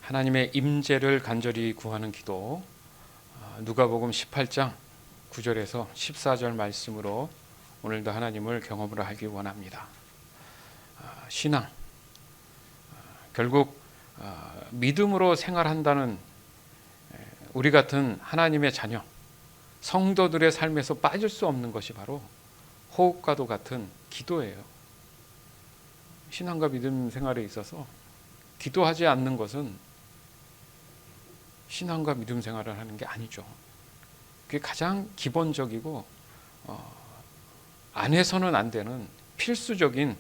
하나님의 임재를 간절히 구하는 기도, 누가복음 18장 9절에서 14절 말씀으로 오늘도 하나님을 경험을 하기 원합니다. 신앙, 결국 믿음으로 생활한다는 우리 같은 하나님의 자녀, 성도들의 삶에서 빠질 수 없는 것이 바로 호흡과도 같은 기도예요. 신앙과 믿음 생활에 있어서 기도하지 않는 것은 신앙과 믿음 생활을 하는 게 아니죠. 그게 가장 기본적이고 안 해서는 안 되는 필수적인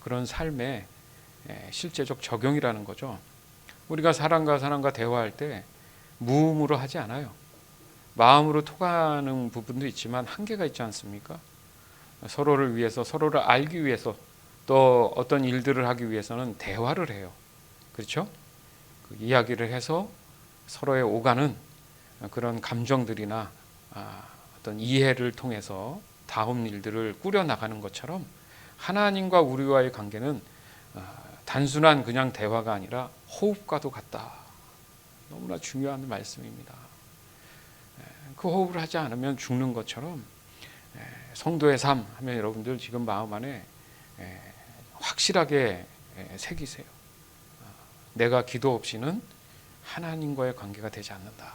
그런 삶의 실제적 적용이라는 거죠. 우리가 사람과 대화할 때 무음으로 하지 않아요. 마음으로 통하는 부분도 있지만 한계가 있지 않습니까? 서로를 위해서, 서로를 알기 위해서, 또 어떤 일들을 하기 위해서는 대화를 해요. 그렇죠? 그 이야기를 해서 서로의 오가는 그런 감정들이나 어떤 이해를 통해서 다음 일들을 꾸려나가는 것처럼 하나님과 우리와의 관계는 단순한 그냥 대화가 아니라 호흡과도 같다. 너무나 중요한 말씀입니다. 그 호흡을 하지 않으면 죽는 것처럼 성도의 삶 하면 여러분들 지금 마음 안에 확실하게 새기세요. 내가 기도 없이는 하나님과의 관계가 되지 않는다.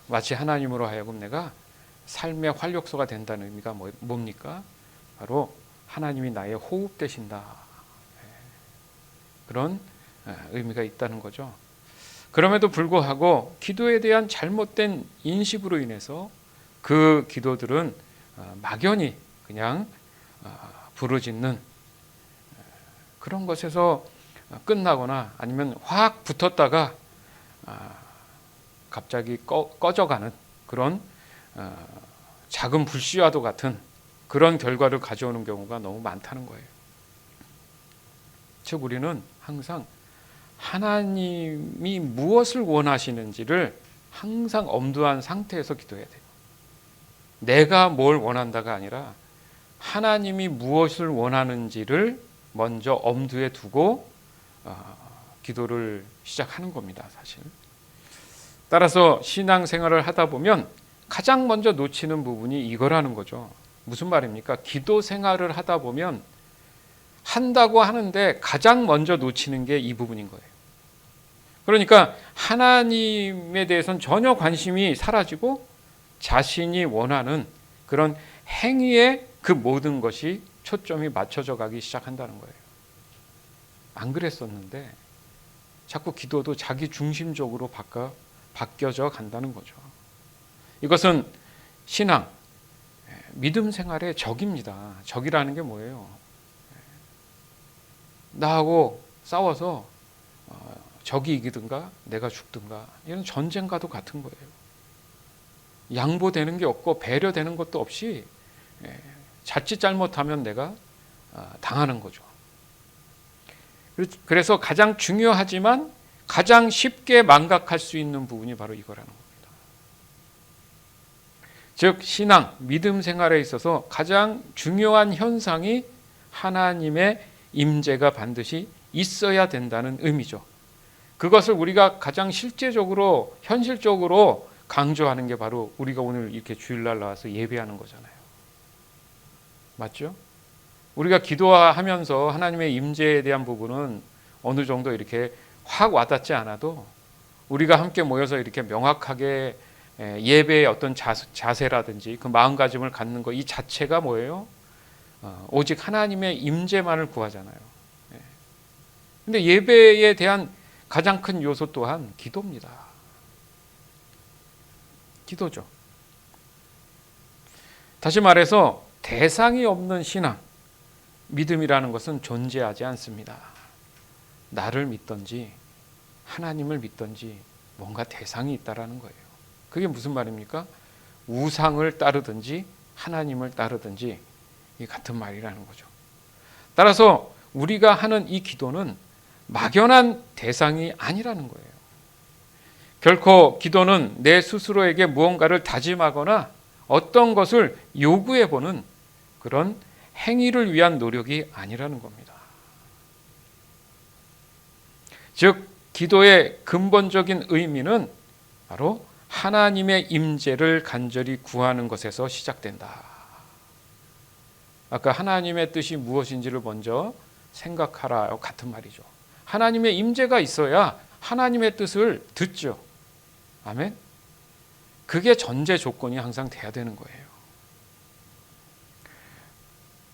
마치 하나님으로 하여금 내가 삶의 활력소가 된다는 의미가 뭡니까? 바로 하나님이 나의 호흡 되신다. 그런 의미가 있다는 거죠. 그럼에도 불구하고 기도에 대한 잘못된 인식으로 인해서 그 기도들은 막연히 그냥 부르짖는 그런 것에서 끝나거나 아니면 확 붙었다가 갑자기 꺼져가는 그런 작은 불씨와도 같은 그런 결과를 가져오는 경우가 너무 많다는 거예요. 즉 우리는 항상 하나님이 무엇을 원하시는지를 항상 엄두한 상태에서 기도해야 돼요. 내가 뭘 원한다가 아니라 하나님이 무엇을 원하는지를 먼저 엄두에 두고 기도를 시작하는 겁니다, 사실. 따라서 신앙생활을 하다 보면 가장 먼저 놓치는 부분이 이거라는 거죠. 무슨 말입니까? 기도 생활을 하다 보면 한다고 하는데 가장 먼저 놓치는 게 이 부분인 거예요. 그러니까 하나님에 대해서는 전혀 관심이 사라지고 자신이 원하는 그런 행위에 그 모든 것이 초점이 맞춰져 가기 시작한다는 거예요. 안 그랬었는데 자꾸 기도도 자기 중심적으로 바뀌어져 간다는 거죠. 이것은 신앙, 믿음 생활의 적입니다. 적이라는 게 뭐예요? 나하고 싸워서 적이 이기든가 내가 죽든가 이런 전쟁과도 같은 거예요. 양보되는 게 없고 배려되는 것도 없이 자칫 잘못하면 내가 당하는 거죠. 그래서 가장 중요하지만 가장 쉽게 망각할 수 있는 부분이 바로 이거라는 겁니다. 즉 신앙, 믿음 생활에 있어서 가장 중요한 현상이 하나님의 임재가 반드시 있어야 된다는 의미죠. 그것을 우리가 가장 실제적으로 현실적으로 강조하는 게 바로 우리가 오늘 이렇게 주일날 나와서 예배하는 거잖아요. 맞죠? 우리가 기도하면서 하나님의 임재에 대한 부분은 어느 정도 이렇게 확 와닿지 않아도 우리가 함께 모여서 이렇게 명확하게 예배의 어떤 자세라든지 그 마음가짐을 갖는 것 이 자체가 뭐예요? 오직 하나님의 임재만을 구하잖아요. 근데 예배에 대한 가장 큰 요소 또한 기도입니다. 기도죠. 다시 말해서 대상이 없는 신앙, 믿음이라는 것은 존재하지 않습니다. 나를 믿든지 하나님을 믿든지 뭔가 대상이 있다라는 거예요. 그게 무슨 말입니까? 우상을 따르든지 하나님을 따르든지 같은 말이라는 거죠. 따라서 우리가 하는 이 기도는 막연한 대상이 아니라는 거예요. 결코 기도는 내 스스로에게 무언가를 다짐하거나 어떤 것을 요구해보는 그런 행위를 위한 노력이 아니라는 겁니다. 즉 기도의 근본적인 의미는 바로 하나님의 임재를 간절히 구하는 것에서 시작된다. 아까 하나님의 뜻이 무엇인지를 먼저 생각하라 같은 말이죠. 하나님의 임재가 있어야 하나님의 뜻을 듣죠. 아멘. 그게 전제 조건이 항상 돼야 되는 거예요.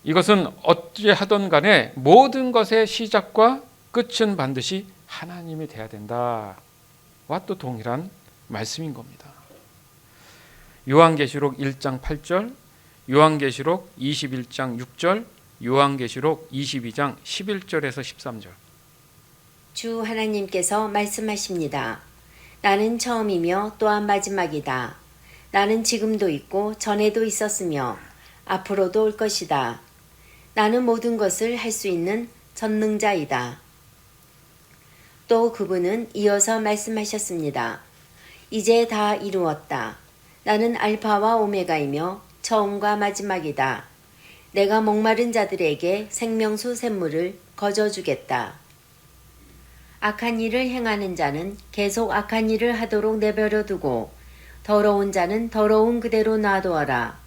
이것은 어찌하든 간에 모든 것의 시작과 끝은 반드시 하나님이 돼야 된다와 또 동일한 말씀인 겁니다. 요한계시록 1장 8절, 요한계시록 21장 6절, 요한계시록 22장 11절에서 13절. 주 하나님께서 말씀하십니다. 나는 처음이며 또한 마지막이다. 나는 지금도 있고 전에도 있었으며 앞으로도 올 것이다. 나는 모든 것을 할 수 있는 전능자이다. 또 그분은 이어서 말씀하셨습니다. 이제 다 이루었다. 나는 알파와 오메가이며 처음과 마지막이다. 내가 목마른 자들에게 생명수 샘물을 거저주겠다. 악한 일을 행하는 자는 계속 악한 일을 하도록 내버려 두고 더러운 자는 더러운 그대로 놔두어라.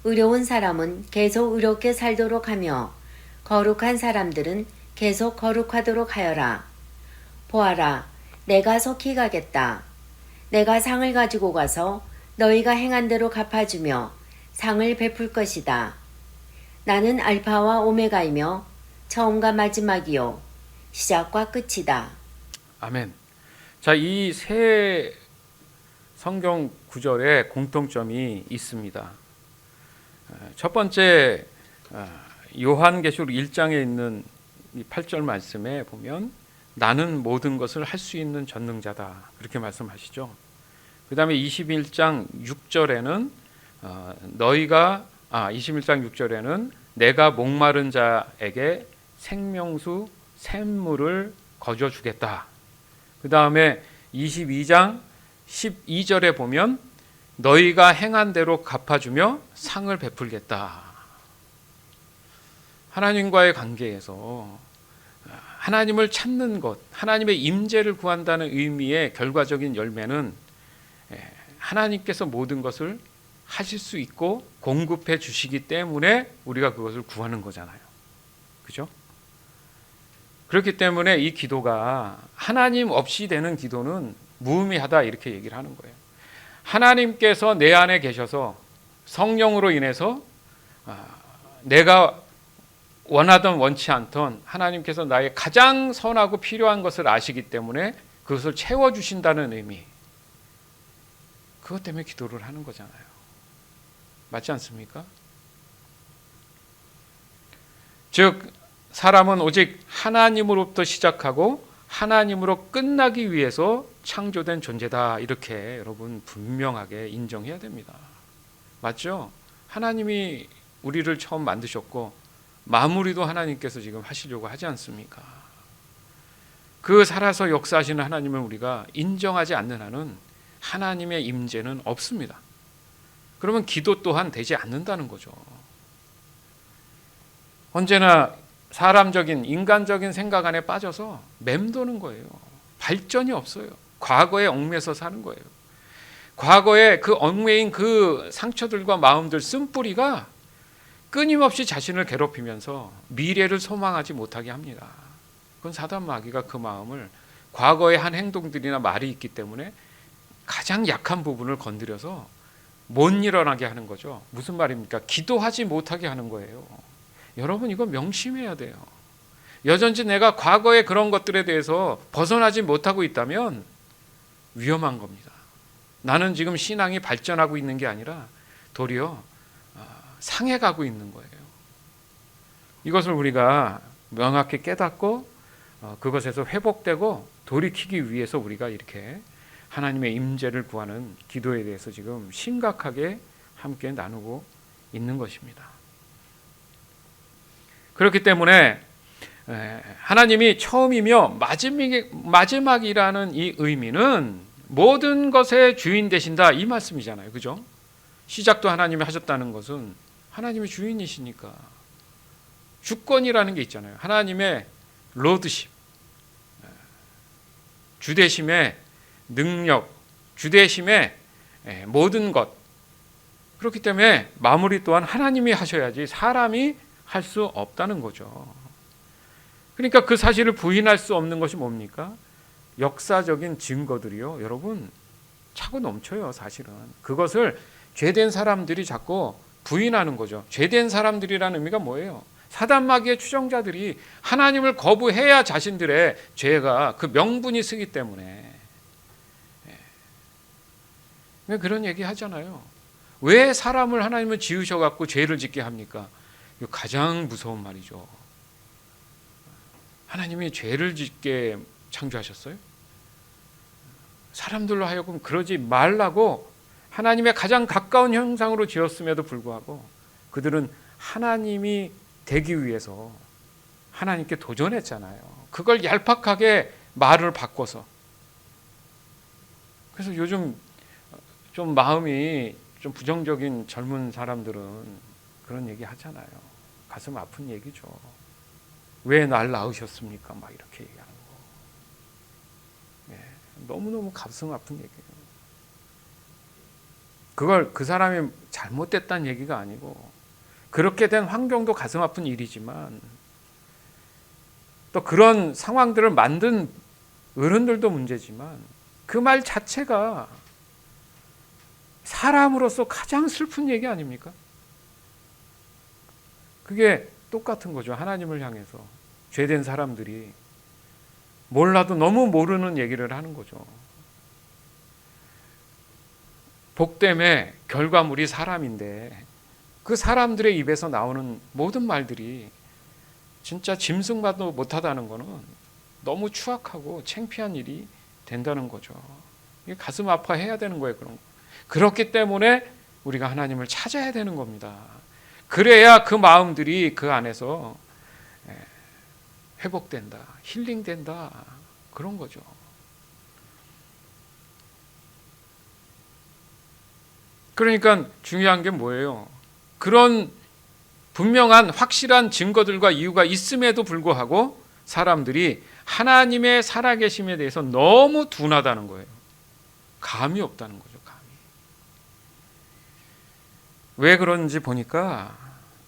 의로운 사람은 계속 의롭게 살도록 하며 거룩한 사람들은 계속 거룩하도록 하여라. 보아라, 내가 속히 가겠다. 내가 상을 가지고 가서 너희가 행한 대로 갚아주며 상을 베풀 것이다. 나는 알파와 오메가이며 처음과 마지막이요 시작과 끝이다. 아멘. 자, 이 세 성경 구절에 공통점이 있습니다. 첫 번째 요한계시록 1장에 있는 이 8절 말씀에 보면 나는 모든 것을 할 수 있는 전능자다 그렇게 말씀하시죠. 그 다음에 21장 6절에는 21장 6절에는 내가 목마른 자에게 생명수 샘물을 거저주겠다. 그 다음에 22장 12절에 보면 너희가 행한 대로 갚아주며 상을 베풀겠다. 하나님과의 관계에서 하나님을 찾는 것, 하나님의 임재를 구한다는 의미의 결과적인 열매는 하나님께서 모든 것을 하실 수 있고 공급해 주시기 때문에 우리가 그것을 구하는 거잖아요. 그죠? 그렇기 때문에 이 기도가 하나님 없이 되는 기도는 무의미하다 이렇게 얘기를 하는 거예요. 하나님께서 내 안에 계셔서 성령으로 인해서 내가 원하던 원치 않던 하나님께서 나의 가장 선하고 필요한 것을 아시기 때문에 그것을 채워주신다는 의미, 그것 때문에 기도를 하는 거잖아요. 맞지 않습니까? 즉 사람은 오직 하나님으로부터 시작하고 하나님으로 끝나기 위해서 창조된 존재다 이렇게 여러분 분명하게 인정해야 됩니다. 맞죠? 하나님이 우리를 처음 만드셨고 마무리도 하나님께서 지금 하시려고 하지 않습니까? 그 살아서 역사하시는 하나님을 우리가 인정하지 않는 한은 하나님의 임재는 없습니다. 그러면 기도 또한 되지 않는다는 거죠. 언제나 사람적인 인간적인 생각 안에 빠져서 맴도는 거예요. 발전이 없어요. 과거에 얽매서 사는 거예요. 과거에 그 얽매인 그 상처들과 마음들 쓴뿌리가 끊임없이 자신을 괴롭히면서 미래를 소망하지 못하게 합니다. 그건 사단 마귀가 그 마음을 과거의 한 행동들이나 말이 있기 때문에 가장 약한 부분을 건드려서 못 일어나게 하는 거죠. 무슨 말입니까? 기도하지 못하게 하는 거예요. 여러분 이거 명심해야 돼요. 여전히 내가 과거의 그런 것들에 대해서 벗어나지 못하고 있다면 위험한 겁니다. 나는 지금 신앙이 발전하고 있는 게 아니라 도리어 상해가고 있는 거예요. 이것을 우리가 명확히 깨닫고 그것에서 회복되고 돌이키기 위해서 우리가 이렇게 하나님의 임재를 구하는 기도에 대해서 지금 심각하게 함께 나누고 있는 것입니다. 그렇기 때문에 하나님이 처음이며 마지막이라는 이 의미는 모든 것의 주인 되신다 이 말씀이잖아요. 그죠? 시작도 하나님이 하셨다는 것은 하나님이 주인이시니까 주권이라는 게 있잖아요. 하나님의 로드십, 주대심의 능력, 주대심의 모든 것. 그렇기 때문에 마무리 또한 하나님이 하셔야지 사람이 할 수 없다는 거죠. 그러니까 그 사실을 부인할 수 없는 것이 뭡니까? 역사적인 증거들이요, 여러분, 차고 넘쳐요. 사실은 그것을 죄된 사람들이 자꾸 부인하는 거죠. 죄된 사람들이라는 의미가 뭐예요? 사단 마귀의 추종자들이 하나님을 거부해야 자신들의 죄가 그 명분이 쓰기 때문에 그런 얘기 하잖아요. 왜 사람을 하나님은 지으셔갖고 죄를 짓게 합니까? 이거 가장 무서운 말이죠. 하나님이 죄를 짓게 창조하셨어요? 사람들로 하여금 그러지 말라고 하나님의 가장 가까운 형상으로 지었음에도 불구하고 그들은 하나님이 되기 위해서 하나님께 도전했잖아요. 그걸 얄팍하게 말을 바꿔서. 그래서 요즘 좀 마음이 좀 부정적인 젊은 사람들은 그런 얘기 하잖아요. 가슴 아픈 얘기죠. 왜 날 낳으셨습니까? 막 이렇게 얘기하는 거. 너무너무 가슴 아픈 얘기예요. 그걸 그 사람이 잘못됐다는 얘기가 아니고 그렇게 된 환경도 가슴 아픈 일이지만 또 그런 상황들을 만든 어른들도 문제지만 그 말 자체가 사람으로서 가장 슬픈 얘기 아닙니까? 그게 똑같은 거죠. 하나님을 향해서 죄된 사람들이 몰라도 너무 모르는 얘기를 하는 거죠. 복됨의 결과물이 사람인데 그 사람들의 입에서 나오는 모든 말들이 진짜 짐승만도 못하다는 거는 너무 추악하고 창피한 일이 된다는 거죠. 이게 가슴 아파해야 되는 거예요. 그런 거. 그렇기 때문에 우리가 하나님을 찾아야 되는 겁니다. 그래야 그 마음들이 그 안에서 회복된다, 힐링된다, 그런 거죠. 그러니까 중요한 게 뭐예요? 그런 분명한 확실한 증거들과 이유가 있음에도 불구하고 사람들이 하나님의 살아계심에 대해서 너무 둔하다는 거예요. 감이 없다는 거죠. 감이. 왜 그런지 보니까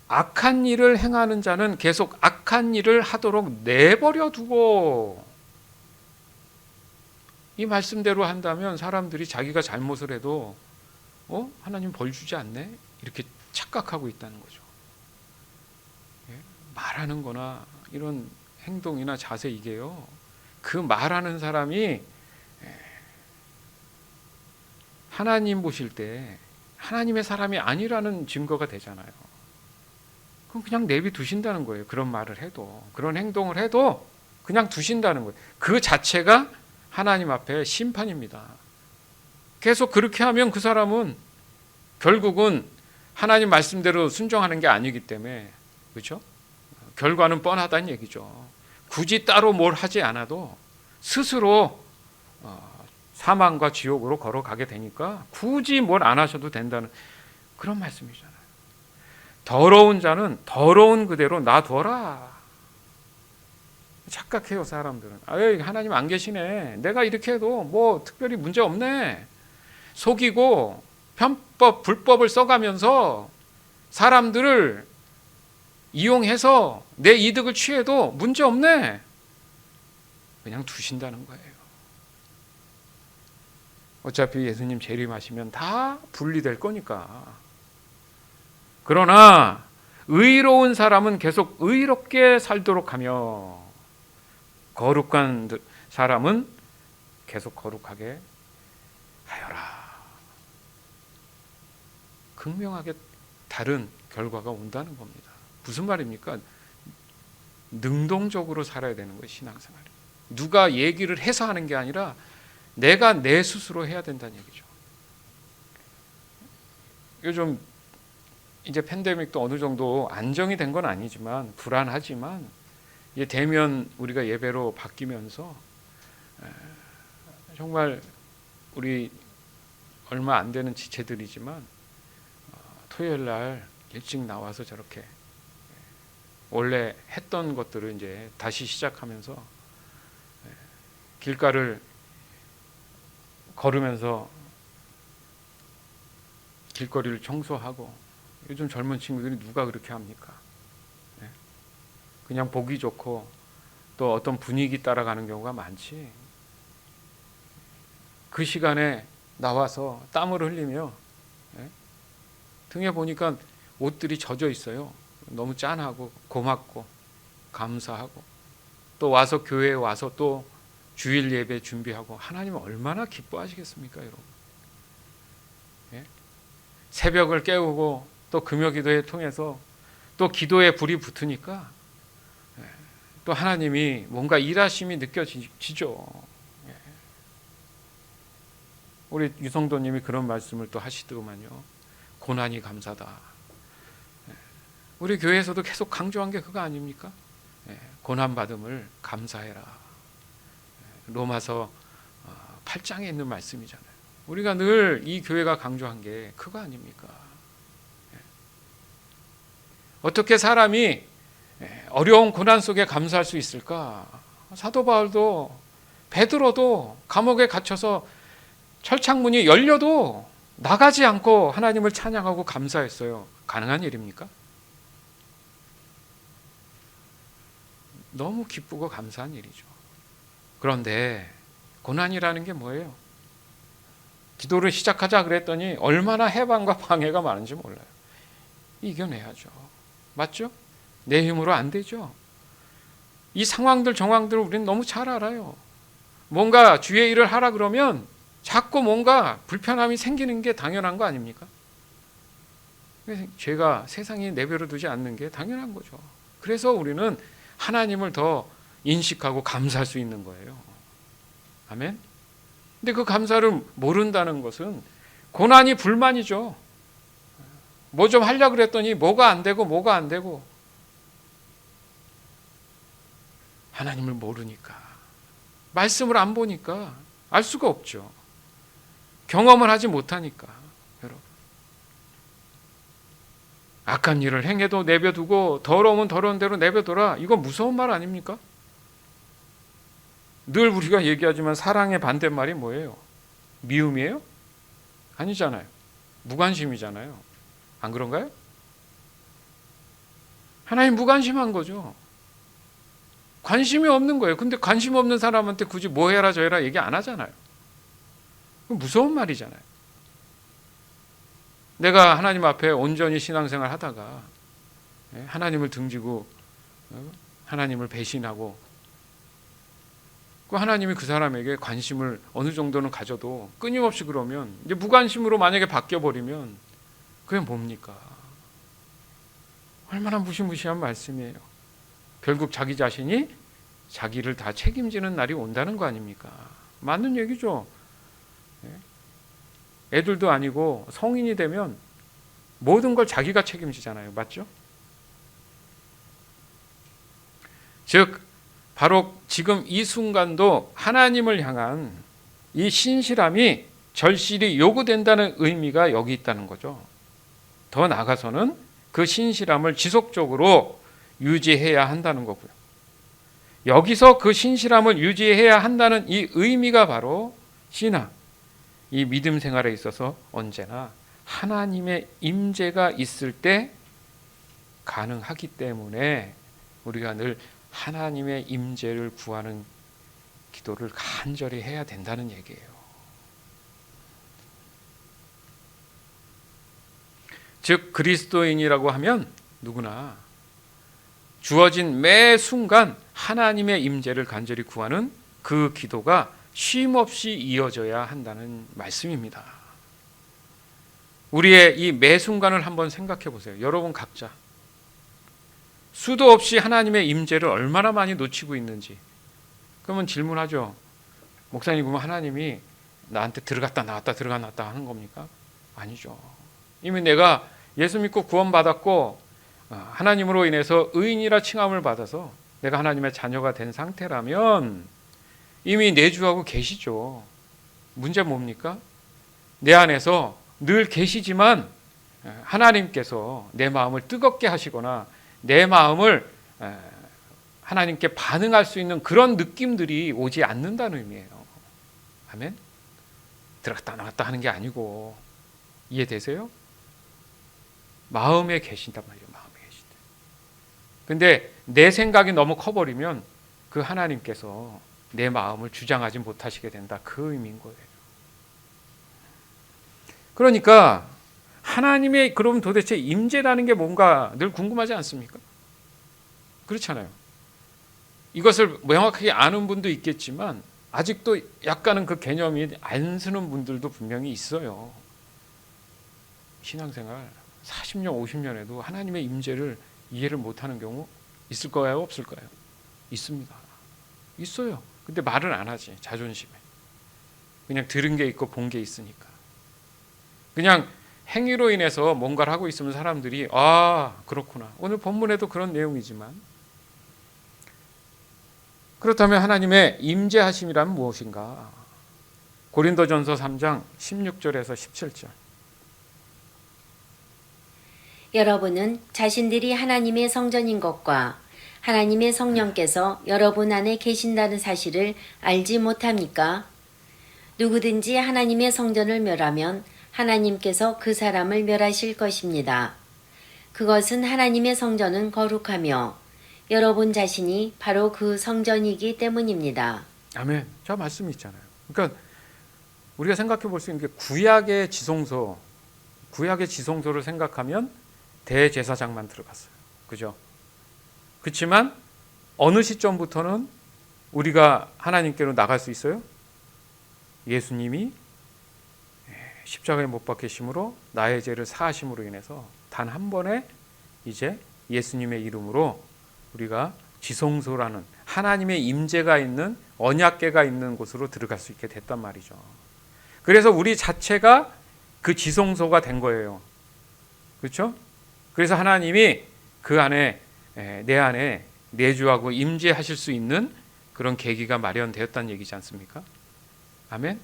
악한 일을 행하는 자는 계속 악한 일을 하도록 내버려 두고 이 말씀대로 한다면 사람들이 자기가 잘못을 해도 하나님 벌 주지 않네? 이렇게 착각하고 있다는 거죠. 말하는 거나 이런 행동이나 자세 이게요. 그 말하는 사람이 하나님 보실 때 하나님의 사람이 아니라는 증거가 되잖아요. 그럼 그냥 내비 두신다는 거예요. 그런 말을 해도 그런 행동을 해도 그냥 두신다는 거예요. 그 자체가 하나님 앞에 심판입니다. 계속 그렇게 하면 그 사람은 결국은 하나님 말씀대로 순종하는 게 아니기 때문에 그렇죠? 결과는 뻔하다는 얘기죠. 굳이 따로 뭘 하지 않아도 스스로 사망과 지옥으로 걸어가게 되니까 굳이 뭘 안 하셔도 된다는 그런 말씀이잖아요. 더러운 자는 더러운 그대로 놔둬라. 착각해요, 사람들은. 하나님 안 계시네. 내가 이렇게 해도 뭐 특별히 문제 없네. 속이고 편법, 불법을 써가면서 사람들을 이용해서 내 이득을 취해도 문제 없네. 그냥 두신다는 거예요. 어차피 예수님 재림하시면 다 분리될 거니까. 그러나 의로운 사람은 계속 의롭게 살도록 하며 거룩한 사람은 계속 거룩하게 하여라. 극명하게 다른 결과가 온다는 겁니다. 무슨 말입니까? 능동적으로 살아야 되는 거예요. 신앙생활이. 누가 얘기를 해서 하는 게 아니라 내가 내 스스로 해야 된다는 얘기죠. 요즘 이제 팬데믹도 어느 정도 안정이 된 건 아니지만 불안하지만 이제 대면 우리가 예배로 바뀌면서 정말 우리 얼마 안 되는 지체들이지만 토요일 날 일찍 나와서 저렇게 원래 했던 것들을 이제 다시 시작하면서 길가를 걸으면서 길거리를 청소하고, 요즘 젊은 친구들이 누가 그렇게 합니까? 네. 그냥 보기 좋고 또 어떤 분위기 따라가는 경우가 많지. 그 시간에 나와서 땀을 흘리며 등에 보니까 옷들이 젖어 있어요. 너무 짠하고 고맙고 감사하고, 또 와서 교회에 와서 또 주일 예배 준비하고, 하나님은 얼마나 기뻐하시겠습니까, 여러분? 새벽을 깨우고 또 금요기도회 통해서 또 기도에 불이 붙으니까 또 하나님이 뭔가 일하심이 느껴지죠. 우리 유성도님이 그런 말씀을 또 하시더만요. 고난이 감사다. 우리 교회에서도 계속 강조한 게 그거 아닙니까? 고난받음을 감사해라. 로마서 8장에 있는 말씀이잖아요. 우리가 늘 이 교회가 강조한 게 그거 아닙니까? 어떻게 사람이 어려운 고난 속에 감사할 수 있을까? 사도 바울도 베드로도 감옥에 갇혀서 철창문이 열려도 나가지 않고 하나님을 찬양하고 감사했어요. 가능한 일입니까? 너무 기쁘고 감사한 일이죠. 그런데 고난이라는 게 뭐예요? 기도를 시작하자 그랬더니 얼마나 해방과 방해가 많은지 몰라요. 이겨내야죠. 맞죠? 내 힘으로 안 되죠. 이 상황들 정황들을 우리는 너무 잘 알아요. 뭔가 주의 일을 하라 그러면 자꾸 뭔가 불편함이 생기는 게 당연한 거 아닙니까? 죄가 세상에 내버려 두지 않는 게 당연한 거죠. 그래서 우리는 하나님을 더 인식하고 감사할 수 있는 거예요. 아멘? 근데 그 감사를 모른다는 것은 고난이 불만이죠. 뭐 좀 하려고 그랬더니 뭐가 안 되고 하나님을 모르니까, 말씀을 안 보니까 알 수가 없죠. 경험을 하지 못하니까. 여러분, 악한 일을 행해도 내버려두고 더러우면 더러운 대로 내버려둬라. 이건 무서운 말 아닙니까? 늘 우리가 얘기하지만 사랑의 반대말이 뭐예요? 미움이에요? 아니잖아요. 무관심이잖아요. 안 그런가요? 하나님 무관심한 거죠. 관심이 없는 거예요. 근데 관심 없는 사람한테 굳이 뭐 해라 저 해라 얘기 안 하잖아요. 무서운 말이잖아요. 내가 하나님 앞에 온전히 신앙생활 하다가 하나님을 등지고 하나님을 배신하고, 하나님이 그 사람에게 관심을 어느 정도는 가져도 끊임없이 그러면 이제 무관심으로 만약에 바뀌어버리면 그게 뭡니까? 얼마나 무시무시한 말씀이에요. 결국 자기 자신이 자기를 다 책임지는 날이 온다는 거 아닙니까? 맞는 얘기죠. 애들도 아니고 성인이 되면 모든 걸 자기가 책임지잖아요. 맞죠? 즉 바로 지금 이 순간도 하나님을 향한 이 신실함이 절실히 요구된다는 의미가 여기 있다는 거죠. 더 나아가서는 그 신실함을 지속적으로 유지해야 한다는 거고요. 여기서 그 신실함을 유지해야 한다는 이 의미가 바로 신앙, 이 믿음 생활에 있어서 언제나 하나님의 임재가 있을 때 가능하기 때문에 우리가 늘 하나님의 임재를 구하는 기도를 간절히 해야 된다는 얘기예요. 즉 그리스도인이라고 하면 누구나 주어진 매 순간 하나님의 임재를 간절히 구하는 그 기도가 쉼없이 이어져야 한다는 말씀입니다. 우리의 이 매 순간을 한번 생각해 보세요. 여러분 각자 수도 없이 하나님의 임재를 얼마나 많이 놓치고 있는지. 그러면 질문하죠. 목사님, 그러면 하나님이 나한테 들어갔다 나왔다 들어갔다 나왔다 하는 겁니까? 아니죠. 이미 내가 예수 믿고 구원받았고 하나님으로 인해서 의인이라 칭함을 받아서 내가 하나님의 자녀가 된 상태라면 이미 내주하고 계시죠. 문제 뭡니까? 내 안에서 늘 계시지만 하나님께서 내 마음을 뜨겁게 하시거나 내 마음을 하나님께 반응할 수 있는 그런 느낌들이 오지 않는다는 의미예요. 아멘? 들어갔다 나갔다 하는 게 아니고, 이해되세요? 마음에 계신단 말이에요. 마음에 계신다. 근데 내 생각이 너무 커버리면 그 하나님께서 내 마음을 주장하지 못하시게 된다, 그 의미인 거예요. 그러니까 하나님의 그럼 도대체 임재라는 게 뭔가 늘 궁금하지 않습니까? 그렇잖아요. 이것을 명확하게 아는 분도 있겠지만 아직도 약간은 그 개념이 안 쓰는 분들도 분명히 있어요. 신앙생활 40년, 50년에도 하나님의 임재를 이해를 못하는 경우 있을까요? 없을까요? 있습니다. 있어요. 근데 말을 안 하지, 자존심에. 그냥 들은 게 있고 본 게 있으니까. 그냥 행위로 인해서 뭔가를 하고 있으면 사람들이 아, 그렇구나. 오늘 본문에도 그런 내용이지만, 그렇다면 하나님의 임재하심이란 무엇인가? 고린도전서 3장 16절에서 17절. 여러분은 자신들이 하나님의 성전인 것과 하나님의 성령께서 여러분 안에 계신다는 사실을 알지 못합니까? 누구든지 하나님의 성전을 멸하면 하나님께서 그 사람을 멸하실 것입니다. 그것은 하나님의 성전은 거룩하며 여러분 자신이 바로 그 성전이기 때문입니다. 아멘. 저 말씀이 있잖아요. 그러니까 우리가 생각해 볼 수 있는 게 구약의 지성소를 생각하면 대제사장만 들어갔어요. 그죠? 그렇지만 어느 시점부터는 우리가 하나님께로 나갈 수 있어요? 예수님이 십자가에 못 박히심으로 나의 죄를 사하심으로 인해서 단 한 번에 이제 예수님의 이름으로 우리가 지성소라는 하나님의 임재가 있는 언약궤가 있는 곳으로 들어갈 수 있게 됐단 말이죠. 그래서 우리 자체가 그 지성소가 된 거예요. 그렇죠? 그래서 하나님이 그 안에, 내 안에 내주하고 임재하실 수 있는 그런 계기가 마련되었다는 얘기지 않습니까? 아멘.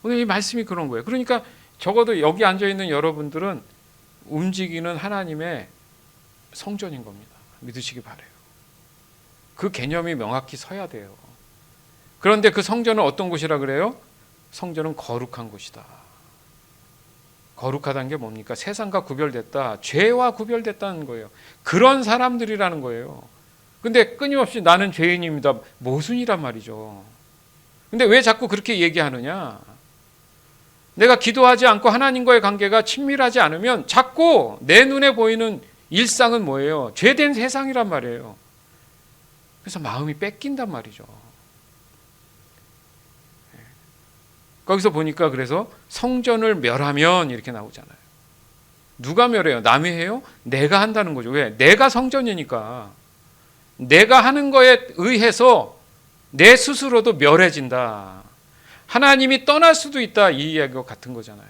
오늘 이 말씀이 그런 거예요. 그러니까 적어도 여기 앉아 있는 여러분들은 움직이는 하나님의 성전인 겁니다. 믿으시기 바라요. 그 개념이 명확히 서야 돼요. 그런데 그 성전은 어떤 곳이라 그래요? 성전은 거룩한 곳이다. 거룩하다는 게 뭡니까? 세상과 구별됐다, 죄와 구별됐다는 거예요. 그런 사람들이라는 거예요. 근데 끊임없이 나는 죄인입니다, 모순이란 말이죠. 근데 왜 자꾸 그렇게 얘기하느냐? 내가 기도하지 않고 하나님과의 관계가 친밀하지 않으면 자꾸 내 눈에 보이는 일상은 뭐예요? 죄된 세상이란 말이에요. 그래서 마음이 뺏긴단 말이죠. 거기서 보니까 그래서 성전을 멸하면 이렇게 나오잖아요. 누가 멸해요? 남이 해요? 내가 한다는 거죠. 왜? 내가 성전이니까. 내가 하는 거에 의해서 내 스스로도 멸해진다. 하나님이 떠날 수도 있다, 이 이야기와 같은 거잖아요.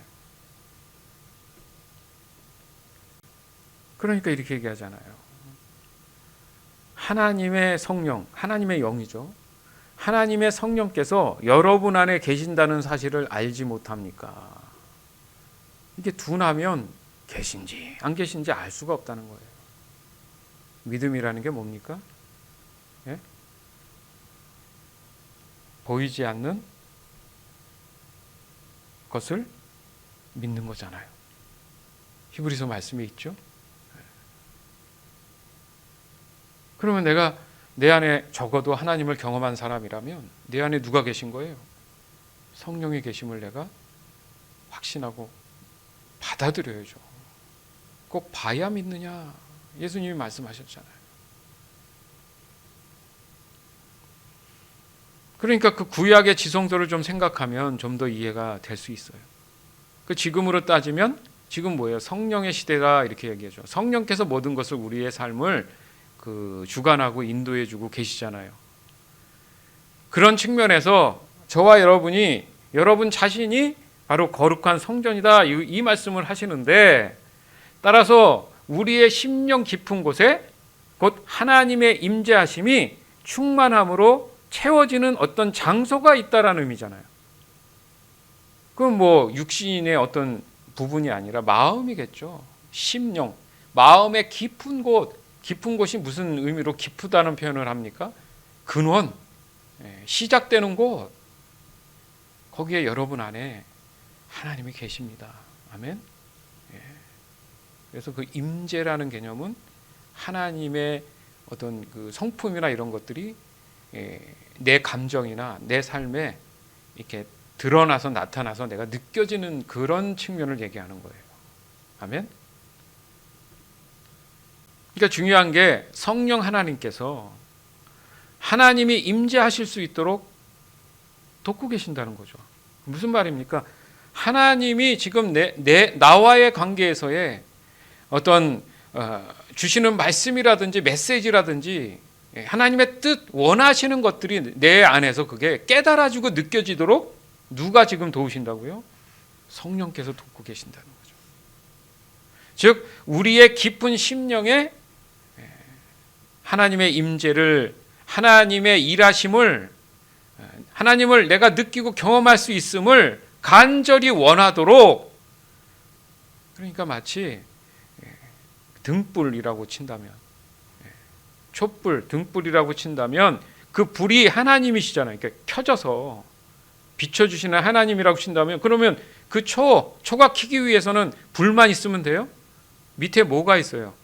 그러니까 이렇게 얘기하잖아요. 하나님의 성령, 하나님의 영이죠. 하나님의 성령께서 여러분 안에 계신다는 사실을 알지 못합니까? 이게 둔하면 계신지 안 계신지 알 수가 없다는 거예요. 믿음이라는 게 뭡니까? 예? 보이지 않는 것을 믿는 거잖아요. 히브리서 말씀에 있죠. 그러면 내가 내 안에 적어도 하나님을 경험한 사람이라면 내 안에 누가 계신 거예요? 성령이 계심을 내가 확신하고 받아들여야죠. 꼭 봐야 믿느냐? 예수님이 말씀하셨잖아요. 그러니까 그 구약의 지성소를 좀 생각하면 좀 더 이해가 될 수 있어요. 그 지금으로 따지면 지금 뭐예요? 성령의 시대가 이렇게 얘기하죠. 성령께서 모든 것을 우리의 삶을 주관하고 인도해주고 계시잖아요. 그런 측면에서 저와 여러분이 여러분 자신이 바로 거룩한 성전이다, 이 말씀을 하시는데, 따라서 우리의 심령 깊은 곳에 곧 하나님의 임재하심이 충만함으로 채워지는 어떤 장소가 있다라는 의미잖아요. 그럼 뭐 육신의 어떤 부분이 아니라 마음이겠죠. 심령, 마음의 깊은 곳. 깊은 곳이 무슨 의미로 깊다는 표현을 합니까? 근원, 시작되는 곳. 거기에 여러분 안에 하나님이 계십니다. 아멘. 예. 그래서 그 임재라는 개념은 하나님의 어떤 그 성품이나 이런 것들이 내 감정이나 내 삶에 이렇게 드러나서 나타나서 내가 느껴지는 그런 측면을 얘기하는 거예요. 아멘. 그러니까 중요한 게 성령 하나님께서 하나님이 임재하실 수 있도록 돕고 계신다는 거죠. 무슨 말입니까? 하나님이 지금 나와의 관계에서의 어떤 주시는 말씀이라든지 메시지라든지 하나님의 뜻 원하시는 것들이 내 안에서 그게 깨달아지고 느껴지도록 누가 지금 도우신다고요? 성령께서 돕고 계신다는 거죠. 즉 우리의 깊은 심령에 하나님의 임재를, 하나님의 일하심을, 하나님을 내가 느끼고 경험할 수 있음을 간절히 원하도록, 그러니까 마치 등불이라고 친다면, 촛불, 등불이라고 친다면 그 불이 하나님이시잖아요. 그러니까 켜져서 비춰주시는 하나님이라고 친다면, 그러면 그 초가 켜기 위해서는 불만 있으면 돼요? 밑에 뭐가 있어요?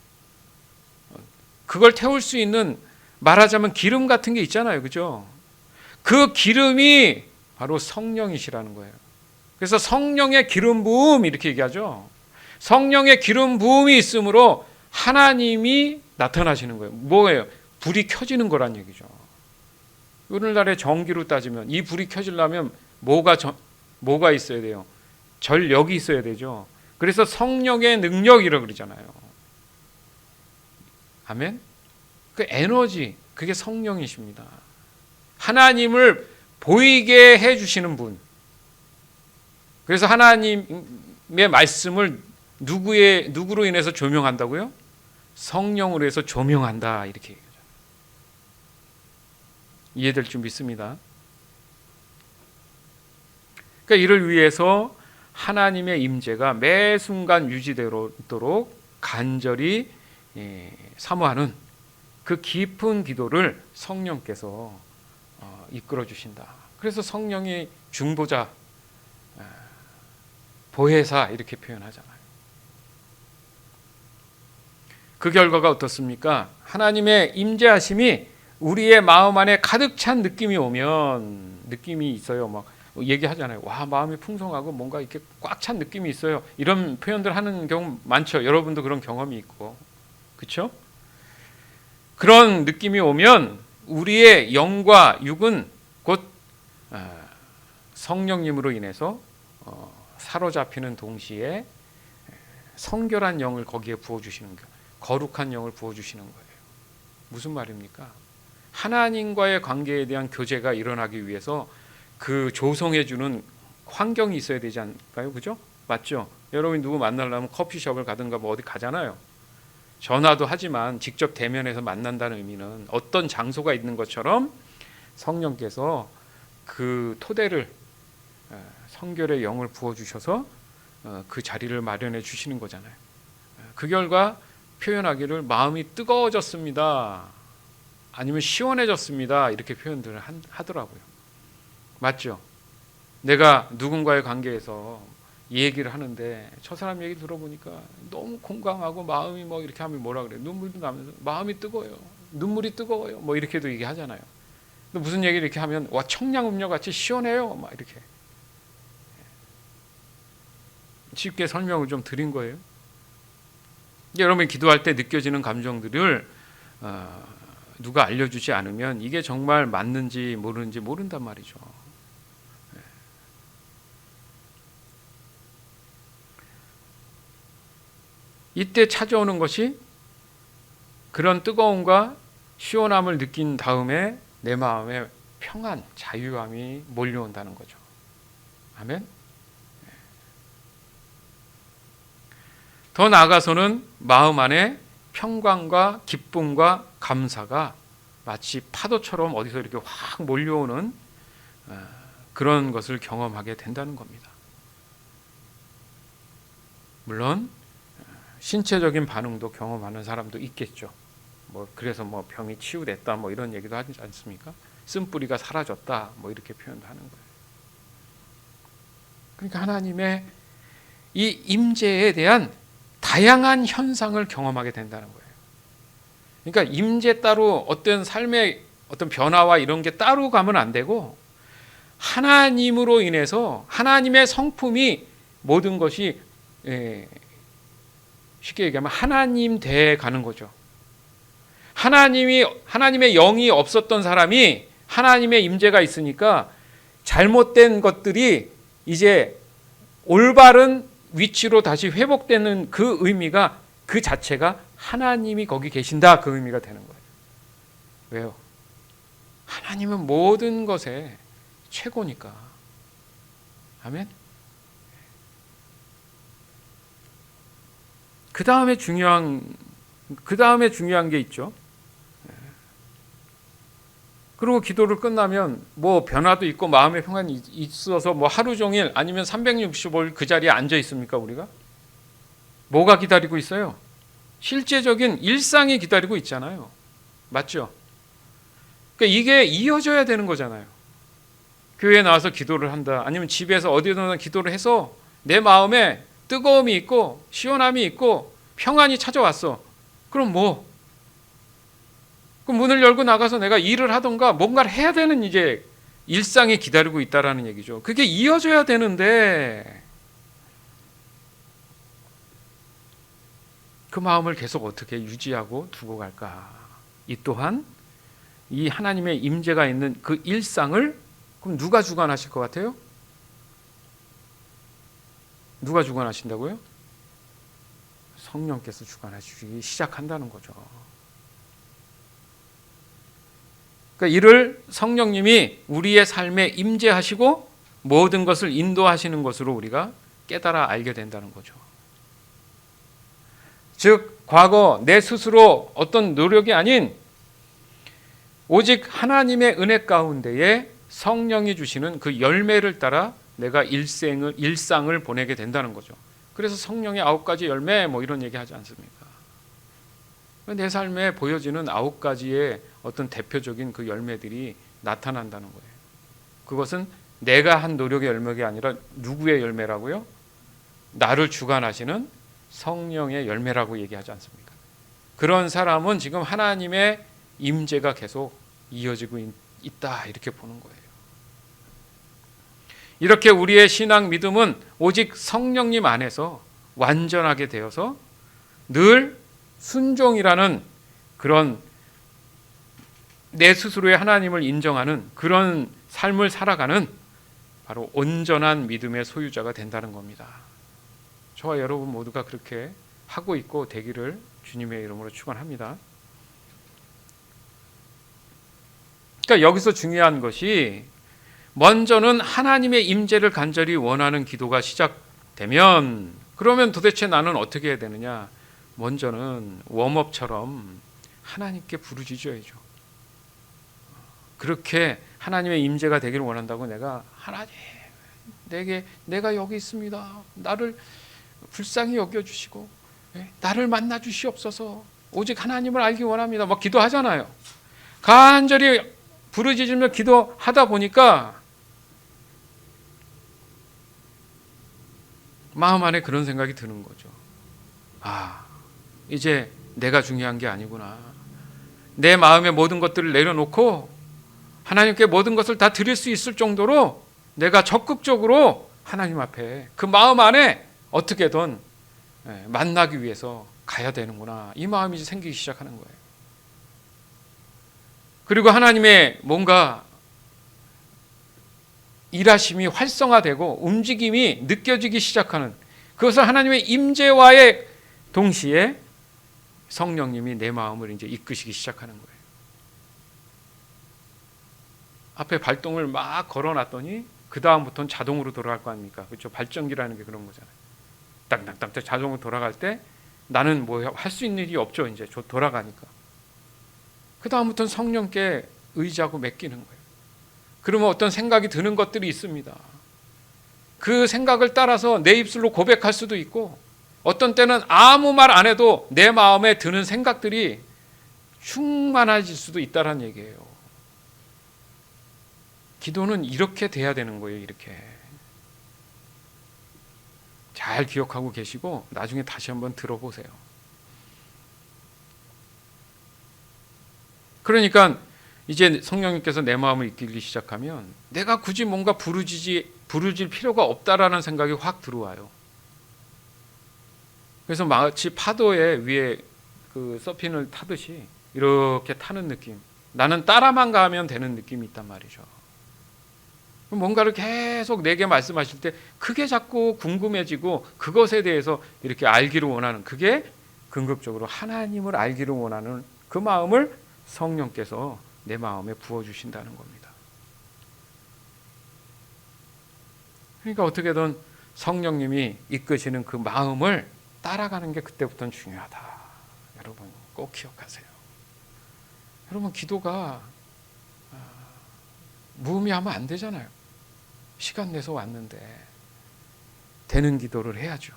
그걸 태울 수 있는, 말하자면 기름 같은 게 있잖아요. 그죠? 그 기름이 바로 성령이시라는 거예요. 그래서 성령의 기름 부음 이렇게 얘기하죠. 성령의 기름 부음이 있으므로 하나님이 나타나시는 거예요. 뭐예요? 불이 켜지는 거란 얘기죠. 오늘날의 전기로 따지면 이 불이 켜지려면 뭐가 있어야 돼요? 전력이 있어야 되죠. 그래서 성령의 능력이라고 그러잖아요. 아멘? 그 에너지, 그게 성령이십니다. 하나님을 보이게 해주시는 분. 그래서 하나님의 말씀을 누구로 인해서 조명한다고요? 성령으로 해서 조명한다, 이렇게 얘기하죠. 이해될 줄 믿습니다. 그러니까 이를 위해서 하나님의 임재가 매 순간 유지되도록 간절히 사모하는 그 깊은 기도를 성령께서 이끌어 주신다. 그래서 성령이 중보자, 보혜사 이렇게 표현하잖아요. 그 결과가 어떻습니까? 하나님의 임재하심이 우리의 마음 안에 가득 찬 느낌이 있어요. 막 얘기하잖아요. 와, 마음이 풍성하고 뭔가 이렇게 꽉 찬 느낌이 있어요. 이런 표현들 하는 경우 많죠. 여러분도 그런 경험이 있고, 그렇죠? 그런 느낌이 오면 우리의 영과 육은 곧 성령님으로 인해서 사로잡히는 동시에 성결한 영을 거기에 부어주시는 거예요. 거룩한 영을 부어주시는 거예요. 무슨 말입니까? 하나님과의 관계에 대한 교제가 일어나기 위해서 그 조성해주는 환경이 있어야 되지 않을까요? 그죠? 맞죠? 여러분이 누구 만나려면 커피숍을 가든가 뭐 어디 가잖아요. 전화도 하지만 직접 대면해서 만난다는 의미는 어떤 장소가 있는 것처럼 성령께서 그 토대를, 성결의 영을 부어주셔서 그 자리를 마련해 주시는 거잖아요. 그 결과 표현하기를 마음이 뜨거워졌습니다, 아니면 시원해졌습니다, 이렇게 표현들을 하더라고요. 맞죠? 내가 누군가의 관계에서 얘기를 하는데 저 사람 얘기 들어보니까 너무 공감하고 마음이 뭐 이렇게 하면 뭐라 그래요? 눈물도 나면서 마음이 뜨거워요, 눈물이 뜨거워요, 뭐 이렇게도 얘기하잖아요. 근데 무슨 얘기를 이렇게 하면 와, 청량음료 같이 시원해요, 막 이렇게 쉽게 설명을 좀 드린 거예요. 여러분이 기도할 때 느껴지는 감정들을 누가 알려주지 않으면 이게 정말 맞는지 모르는지 모른단 말이죠. 이때 찾아오는 것이 그런 뜨거움과 시원함을 느낀 다음에 내 마음에 평안, 자유함이 몰려온다는 거죠. 아멘. 더 나아가서는 마음 안에 평강과 기쁨과 감사가 마치 파도처럼 어디서 이렇게 확 몰려오는 그런 것을 경험하게 된다는 겁니다. 물론 신체적인 반응도 경험하는 사람도 있겠죠. 뭐 그래서 뭐 병이 치유됐다 뭐 이런 얘기도 하지 않습니까? 쓴뿌리가 사라졌다 뭐 이렇게 표현도 하는 거예요. 그러니까 하나님의 이 임재에 대한 다양한 현상을 경험하게 된다는 거예요. 그러니까 임재 따로 어떤 삶의 어떤 변화와 이런 게 따로 가면 안 되고, 하나님으로 인해서 하나님의 성품이 모든 것이 쉽게 얘기하면 하나님 돼 가는 거죠. 하나님의 영이 없었던 사람이 하나님의 임재가 있으니까 잘못된 것들이 이제 올바른 위치로 다시 회복되는 그 의미가, 그 자체가 하나님이 거기 계신다, 그 의미가 되는 거예요. 왜요? 하나님은 모든 것에 최고니까. 아멘. 그 다음에 중요한 게 있죠. 그리고 기도를 끝나면 뭐 변화도 있고 마음의 평안이 있어서 뭐 하루 종일 아니면 365일 그 자리에 앉아 있습니까, 우리가? 뭐가 기다리고 있어요? 실제적인 일상이 기다리고 있잖아요. 맞죠? 그러니까 이게 이어져야 되는 거잖아요. 교회에 나와서 기도를 한다, 아니면 집에서 어디든 기도를 해서 내 마음에 뜨거움이 있고 시원함이 있고 평안이 찾아왔어. 그럼 뭐? 그럼 문을 열고 나가서 내가 일을 하던가 뭔가를 해야 되는 이제 일상이 기다리고 있다라는 얘기죠. 그게 이어져야 되는데 그 마음을 계속 어떻게 유지하고 두고 갈까? 이 또한 이 하나님의 임재가 있는 그 일상을 그럼 누가 주관하실 것 같아요? 누가 주관하신다고요? 성령께서 주관하시기 시작한다는 거죠. 그러니까 이를 성령님이 우리의 삶에 임재하시고 모든 것을 인도하시는 것으로 우리가 깨달아 알게 된다는 거죠. 즉 과거 내 스스로 어떤 노력이 아닌 오직 하나님의 은혜 가운데에 성령이 주시는 그 열매를 따라 내가 일상을 보내게 된다는 거죠. 그래서 성령의 9가지 열매 뭐 이런 얘기 하지 않습니까? 내 삶에 보여지는 9가지의 어떤 대표적인 그 열매들이 나타난다는 거예요. 그것은 내가 한 노력의 열매가 아니라 누구의 열매라고요? 나를 주관하시는 성령의 열매라고 얘기하지 않습니까? 그런 사람은 지금 하나님의 임재가 계속 이어지고 있다, 이렇게 보는 거예요. 이렇게 우리의 신앙 믿음은 오직 성령님 안에서 완전하게 되어서 늘 순종이라는 그런 내 스스로의 하나님을 인정하는 그런 삶을 살아가는 바로 온전한 믿음의 소유자가 된다는 겁니다. 저와 여러분 모두가 그렇게 하고 있고 되기를 주님의 이름으로 축원합니다. 그러니까 여기서 중요한 것이, 먼저는 하나님의 임재를 간절히 원하는 기도가 시작되면, 그러면 도대체 나는 어떻게 해야 되느냐? 먼저는 웜업처럼 하나님께 부르짖어야죠. 그렇게 하나님의 임재가 되기를 원한다고 하나님, 내가 여기 있습니다. 나를 불쌍히 여겨주시고 나를 만나 주시옵소서. 오직 하나님을 알기 원합니다. 막 기도하잖아요. 간절히 부르짖으며 기도하다 보니까 마음 안에 그런 생각이 드는 거죠. 이제 내가 중요한 게 아니구나. 내 마음의 모든 것들을 내려놓고 하나님께 모든 것을 다 드릴 수 있을 정도로 내가 적극적으로 하나님 앞에 그 마음 안에 어떻게든 만나기 위해서 가야 되는구나. 이 마음이 이제 생기기 시작하는 거예요. 그리고 하나님의 뭔가 일하심이 활성화되고 움직임이 느껴지기 시작하는, 그것을 하나님의 임재와의 동시에 성령님이 내 마음을 이제 이끄시기 시작하는 거예요. 앞에 발동을 막 걸어놨더니 그 다음부터는 자동으로 돌아갈 거 아닙니까? 그렇죠? 발전기라는 게 그런 거잖아요. 딱딱딱 자동으로 돌아갈 때 나는 뭐 할 수 있는 일이 없죠. 이제 돌아가니까. 그 다음부터는 성령께 의지하고 맡기는 거예요. 그러면 어떤 생각이 드는 것들이 있습니다. 그 생각을 따라서 내 입술로 고백할 수도 있고, 어떤 때는 아무 말 안 해도 내 마음에 드는 생각들이 충만해질 수도 있다는 얘기예요. 기도는 이렇게 돼야 되는 거예요. 이렇게. 잘 기억하고 계시고 나중에 다시 한번 들어보세요. 그러니까 이제 성령님께서 내 마음을 이끌기 시작하면 내가 굳이 뭔가 부르질 필요가 없다라는 생각이 확 들어와요. 그래서 마치 파도에 위에 그 서핑을 타듯이 이렇게 타는 느낌, 나는 따라만 가면 되는 느낌이 있단 말이죠. 뭔가를 계속 내게 말씀하실 때 그게 자꾸 궁금해지고 그것에 대해서 이렇게 알기를 원하는, 그게 궁극적으로 하나님을 알기를 원하는 그 마음을 성령께서 내 마음에 부어주신다는 겁니다. 그러니까 어떻게든 성령님이 이끄시는 그 마음을 따라가는 게 그때부터는 중요하다. 여러분 꼭 기억하세요. 여러분 기도가 무의미하면 안 되잖아요. 시간 내서 왔는데 되는 기도를 해야죠.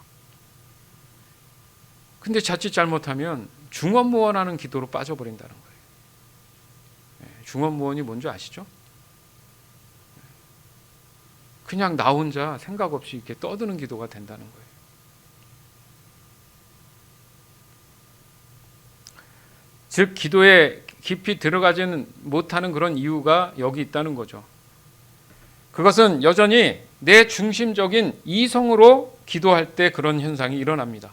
근데 자칫 잘못하면 중언무언하는 기도로 빠져버린다는 거예요. 중언무언이 뭔지 아시죠? 그냥 나 혼자 생각 없이 이렇게 떠드는 기도가 된다는 거예요. 즉 기도에 깊이 들어가지는 못하는 그런 이유가 여기 있다는 거죠. 그것은 여전히 내 중심적인 이성으로 기도할 때 그런 현상이 일어납니다.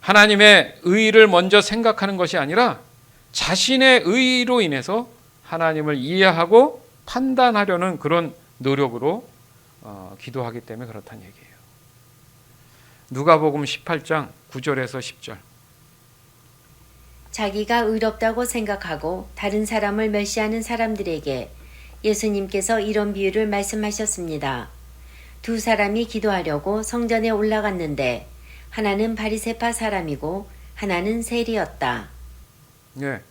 하나님의 의를 먼저 생각하는 것이 아니라 자신의 의로 인해서 하나님을 이해하고 판단하려는 그런 노력으로 기도하기 때문에 그렇다는 얘기예요. 누가복음 18장 9절에서 10절. 자기가 의롭다고 생각하고 다른 사람을 멸시하는 사람들에게 예수님께서 이런 비유를 말씀하셨습니다. 두 사람이 기도하려고 성전에 올라갔는데 하나는 바리새파 사람이고 하나는 세리였다. 네.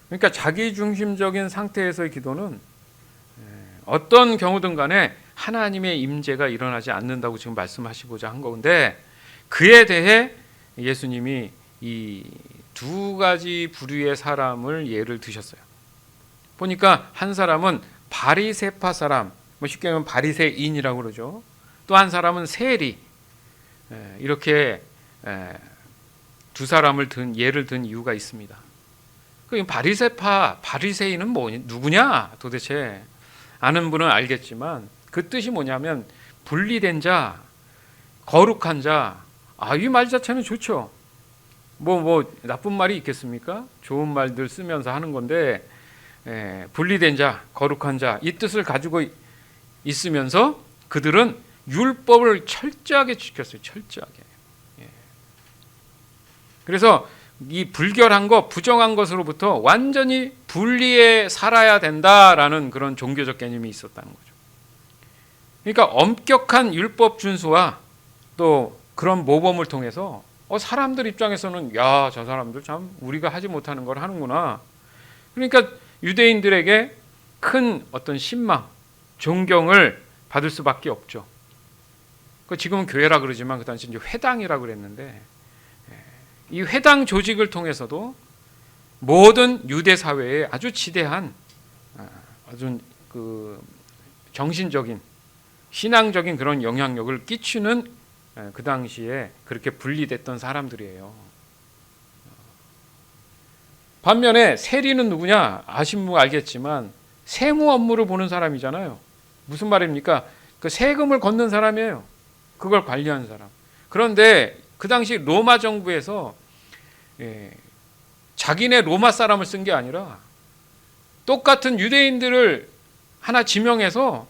그러니까 자기 중심적인 상태에서의 기도는 어떤 경우든 간에 하나님의 임재가 일어나지 않는다고 지금 말씀하시고자 한 건데, 그에 대해 예수님이 이 두 가지 부류의 사람을 예를 드셨어요. 보니까 한 사람은 바리새파 사람, 쉽게 하면 바리새인이라고 그러죠. 또 한 사람은 세리. 이렇게 두 사람을 예를 든 이유가 있습니다. 그 바리새인은 누구냐? 도대체 아는 분은 알겠지만 그 뜻이 뭐냐면 분리된 자, 거룩한 자. 이 말 자체는 좋죠. 뭐 나쁜 말이 있겠습니까? 좋은 말들 쓰면서 하는 건데, 분리된 자, 거룩한 자, 이 뜻을 가지고 있으면서 그들은 율법을 철저하게 지켰어요. 철저하게. 그래서 이 불결한 것, 부정한 것으로부터 완전히 분리해 살아야 된다라는 그런 종교적 개념이 있었다는 거죠. 그러니까 엄격한 율법 준수와 또 그런 모범을 통해서 사람들 입장에서는 야, 저 사람들 참 우리가 하지 못하는 걸 하는구나. 그러니까 유대인들에게 큰 어떤 신망, 존경을 받을 수밖에 없죠. 지금은 교회라 그러지만 그 당시 이제 회당이라 그랬는데, 이 회당 조직을 통해서도 모든 유대 사회에 아주 지대한 아주 그 정신적인 신앙적인 그런 영향력을 끼치는 그 당시에 그렇게 분리됐던 사람들이에요. 반면에 세리는 누구냐? 아시는 분 알겠지만 세무 업무를 보는 사람이잖아요. 무슨 말입니까? 그 세금을 걷는 사람이에요. 그걸 관리하는 사람. 그런데 그 당시 로마 정부에서 자기네 로마 사람을 쓴 게 아니라 똑같은 유대인들을 하나 지명해서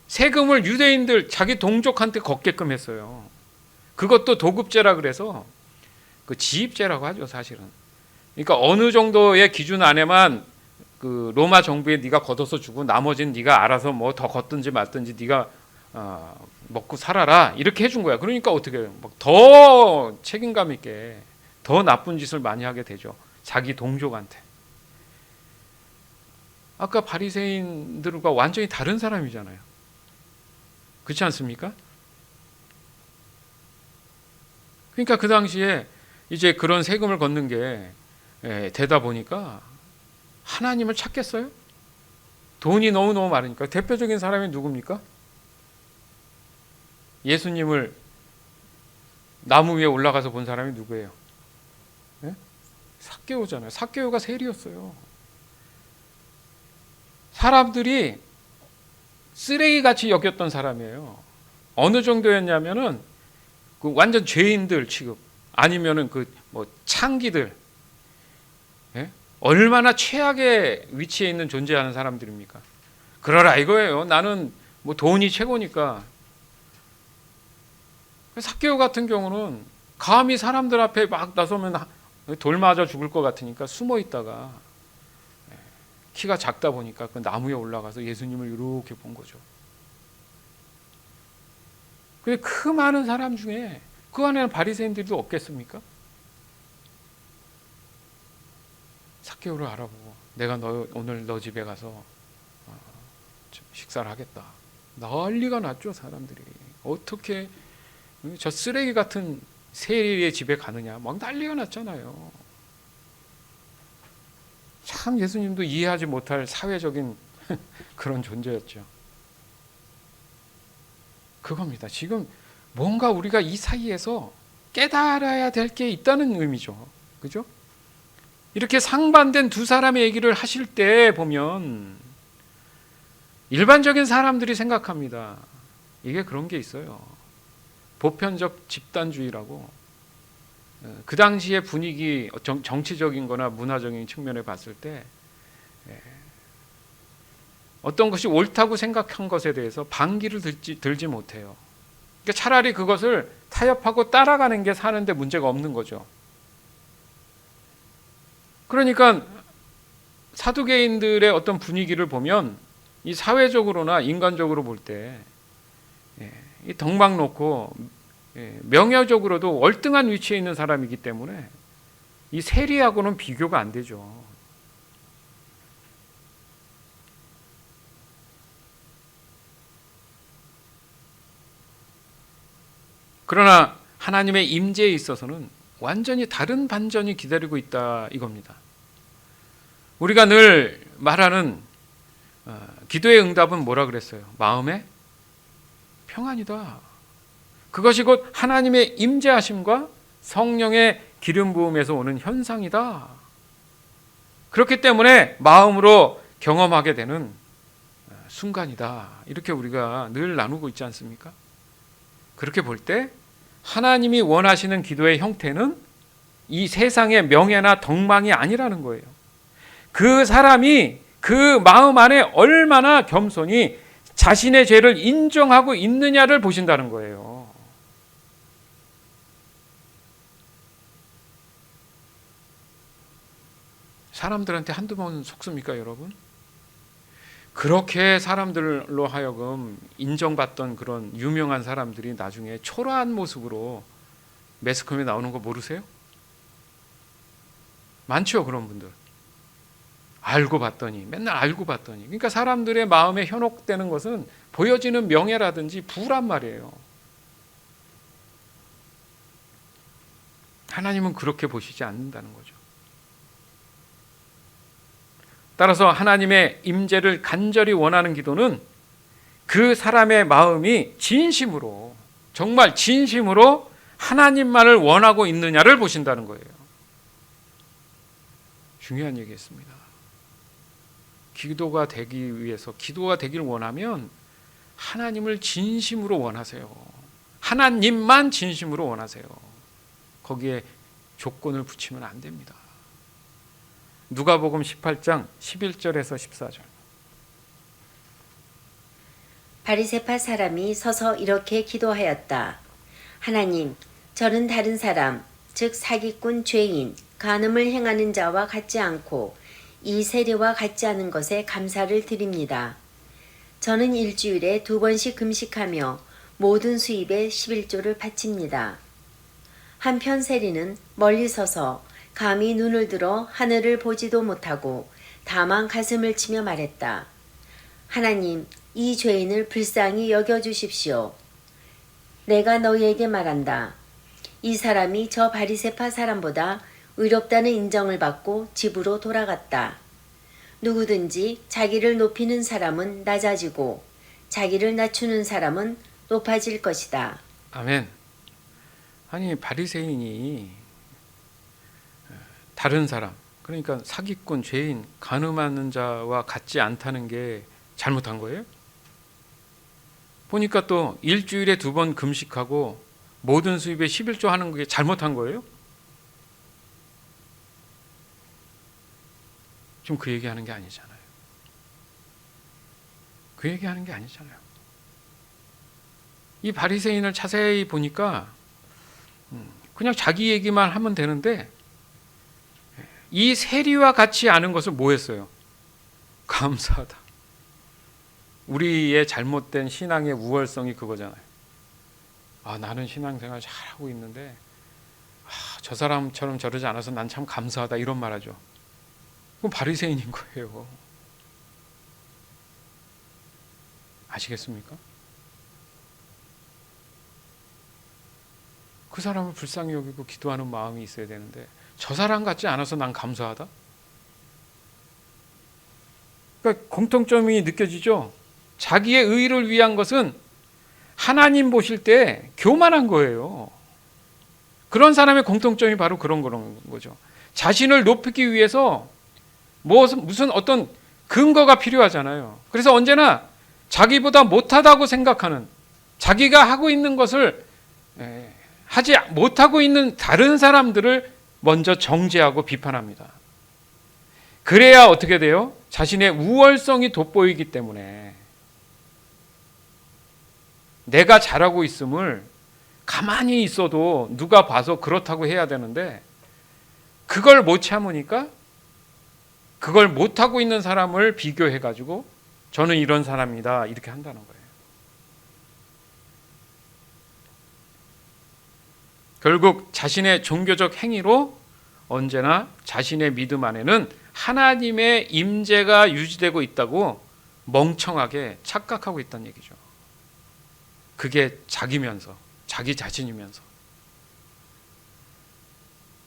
세금을 유대인들 자기 동족한테 걷게끔 했어요. 그것도 도급제라 그래서 그 지입제라고 하죠, 사실은. 그러니까 어느 정도의 기준 안에만 그 로마 정부에 네가 걷어서 주고 나머지는 네가 알아서 뭐 더 걷든지 말든지 네가 먹고 살아라 이렇게 해준 거야. 그러니까 어떻게 해요? 더 책임감 있게 더 나쁜 짓을 많이 하게 되죠. 자기 동족한테. 아까 바리새인들과 완전히 다른 사람이잖아요. 그렇지 않습니까? 그러니까 그 당시에 이제 그런 세금을 걷는 게 되다 보니까 하나님을 찾겠어요? 돈이 너무너무 많으니까. 대표적인 사람이 누굽니까? 예수님을 나무 위에 올라가서 본 사람이 누구예요? 예? 삭개오잖아요. 삭개오가 세리였어요. 사람들이 쓰레기같이 여겼던 사람이에요. 어느 정도였냐면은 그 완전 죄인들 취급, 아니면은 그 뭐 창기들, 예? 얼마나 최악의 위치에 있는 존재하는 사람들입니까? 그러라 이거예요. 나는 뭐 돈이 최고니까. 삭개오 같은 경우는 감히 사람들 앞에 막 나서면 돌 맞아 죽을 것 같으니까 숨어 있다가 키가 작다 보니까 그 나무에 올라가서 예수님을 이렇게 본 거죠. 근데 그 많은 사람 중에 그 안에는 바리새인들도 없겠습니까? 삭개오를 알아보고 내가 오늘 너 집에 가서 식사를 하겠다. 난리가 났죠. 사람들이. 어떻게 저 쓰레기 같은 세리의 집에 가느냐 막 난리가 났잖아요. 참 예수님도 이해하지 못할 사회적인 그런 존재였죠. 그겁니다. 지금 뭔가 우리가 이 사이에서 깨달아야 될 게 있다는 의미죠. 그죠? 이렇게 상반된 두 사람의 얘기를 하실 때 보면 일반적인 사람들이 생각합니다. 이게 그런 게 있어요. 보편적 집단주의라고. 그 당시의 분위기, 정치적인 거나 문화적인 측면에 봤을 때 어떤 것이 옳다고 생각한 것에 대해서 반기를 들지 못해요. 그러니까 차라리 그것을 타협하고 따라가는 게 사는데 문제가 없는 거죠. 그러니까 사두개인들의 어떤 분위기를 보면 이 사회적으로나 인간적으로 볼 때 이 덕막 놓고 명예적으로도 월등한 위치에 있는 사람이기 때문에 이 세리하고는 비교가 안 되죠. 그러나 하나님의 임재에 있어서는 완전히 다른 반전이 기다리고 있다 이겁니다. 우리가 늘 말하는 기도의 응답은 뭐라 그랬어요? 마음의 평안이다. 그것이 곧 하나님의 임재하심과 성령의 기름 부음에서 오는 현상이다. 그렇기 때문에 마음으로 경험하게 되는 순간이다. 이렇게 우리가 늘 나누고 있지 않습니까? 그렇게 볼 때 하나님이 원하시는 기도의 형태는 이 세상의 명예나 덕망이 아니라는 거예요. 그 사람이 그 마음 안에 얼마나 겸손히 자신의 죄를 인정하고 있느냐를 보신다는 거예요. 사람들한테 한두 번 속습니까, 여러분? 그렇게 사람들로 하여금 인정받던 그런 유명한 사람들이 나중에 초라한 모습으로 매스컴에 나오는 거 모르세요? 많죠, 그런 분들. 알고 봤더니, 맨날 알고 봤더니. 그러니까 사람들의 마음에 현혹되는 것은 보여지는 명예라든지 부란 말이에요. 하나님은 그렇게 보시지 않는다는 거죠. 따라서 하나님의 임재를 간절히 원하는 기도는 그 사람의 마음이 진심으로, 정말 진심으로 하나님만을 원하고 있느냐를 보신다는 거예요. 중요한 얘기였습니다. 기도가 되기 위해서, 기도가 되기를 원하면 하나님을 진심으로 원하세요. 하나님만 진심으로 원하세요. 거기에 조건을 붙이면 안 됩니다. 누가복음 18장 11절에서 14절. 바리새파 사람이 서서 이렇게 기도하였다. 하나님, 저는 다른 사람, 즉 사기꾼, 죄인, 간음을 행하는 자와 같지 않고 이 세리와 같지 않은 것에 감사를 드립니다. 저는 일주일에 2번씩 금식하며 모든 수입의 11조를 바칩니다. 한편 세리는 멀리 서서 감히 눈을 들어 하늘을 보지도 못하고 다만 가슴을 치며 말했다. 하나님, 이 죄인을 불쌍히 여겨주십시오. 내가 너희에게 말한다. 이 사람이 저 바리새파 사람보다 의롭다는 인정을 받고 집으로 돌아갔다. 누구든지 자기를 높이는 사람은 낮아지고 자기를 낮추는 사람은 높아질 것이다. 아멘. 아니 바리새인이 다른 사람, 그러니까 사기꾼, 죄인, 간음하는 자와 같지 않다는 게 잘못한 거예요? 보니까 또 일주일에 2번 금식하고 모든 수입에 11조 하는 게 잘못한 거예요? 지금 그 얘기하는 게 아니잖아요. 그 얘기하는 게 아니잖아요. 이 바리새인을 자세히 보니까 그냥 자기 얘기만 하면 되는데 이 세리와 같이 아는 것을 뭐 했어요? 감사하다. 우리의 잘못된 신앙의 우월성이 그거잖아요. 나는 신앙생활 잘하고 있는데 저 사람처럼 저러지 않아서 난 참 감사하다 이런 말하죠. 그건 바리새인인 거예요. 아시겠습니까? 그 사람을 불쌍히 여기고 기도하는 마음이 있어야 되는데 저 사람 같지 않아서 난 감사하다? 그러니까 공통점이 느껴지죠? 자기의 의를 위한 것은 하나님 보실 때 교만한 거예요. 그런 사람의 공통점이 바로 그런 거죠. 자신을 높이기 위해서 무슨 어떤 근거가 필요하잖아요. 그래서 언제나 자기보다 못하다고 생각하는, 자기가 하고 있는 것을 하지 못하고 있는 다른 사람들을 먼저 정죄하고 비판합니다. 그래야 어떻게 돼요? 자신의 우월성이 돋보이기 때문에 내가 잘하고 있음을 가만히 있어도 누가 봐서 그렇다고 해야 되는데 그걸 못 참으니까 그걸 못하고 있는 사람을 비교해가지고 저는 이런 사람이다 이렇게 한다는 거예요. 결국 자신의 종교적 행위로 언제나 자신의 믿음 안에는 하나님의 임재가 유지되고 있다고 멍청하게 착각하고 있다는 얘기죠. 그게 자기면서, 자기 자신이면서.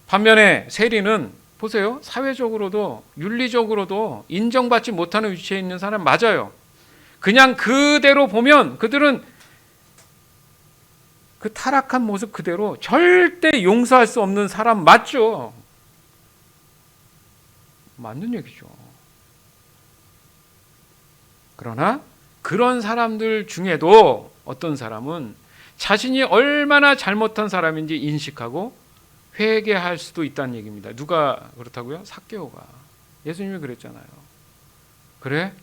반면에 세리는 보세요. 사회적으로도 윤리적으로도 인정받지 못하는 위치에 있는 사람 맞아요. 그냥 그대로 보면 그들은 그 타락한 모습 그대로 절대 용서할 수 없는 사람 맞죠. 맞는 얘기죠. 그러나 그런 사람들 중에도 어떤 사람은 자신이 얼마나 잘못한 사람인지 인식하고 회개할 수도 있다는 얘기입니다. 누가 그렇다고요? 삭개오가. 예수님이 그랬잖아요. 그래?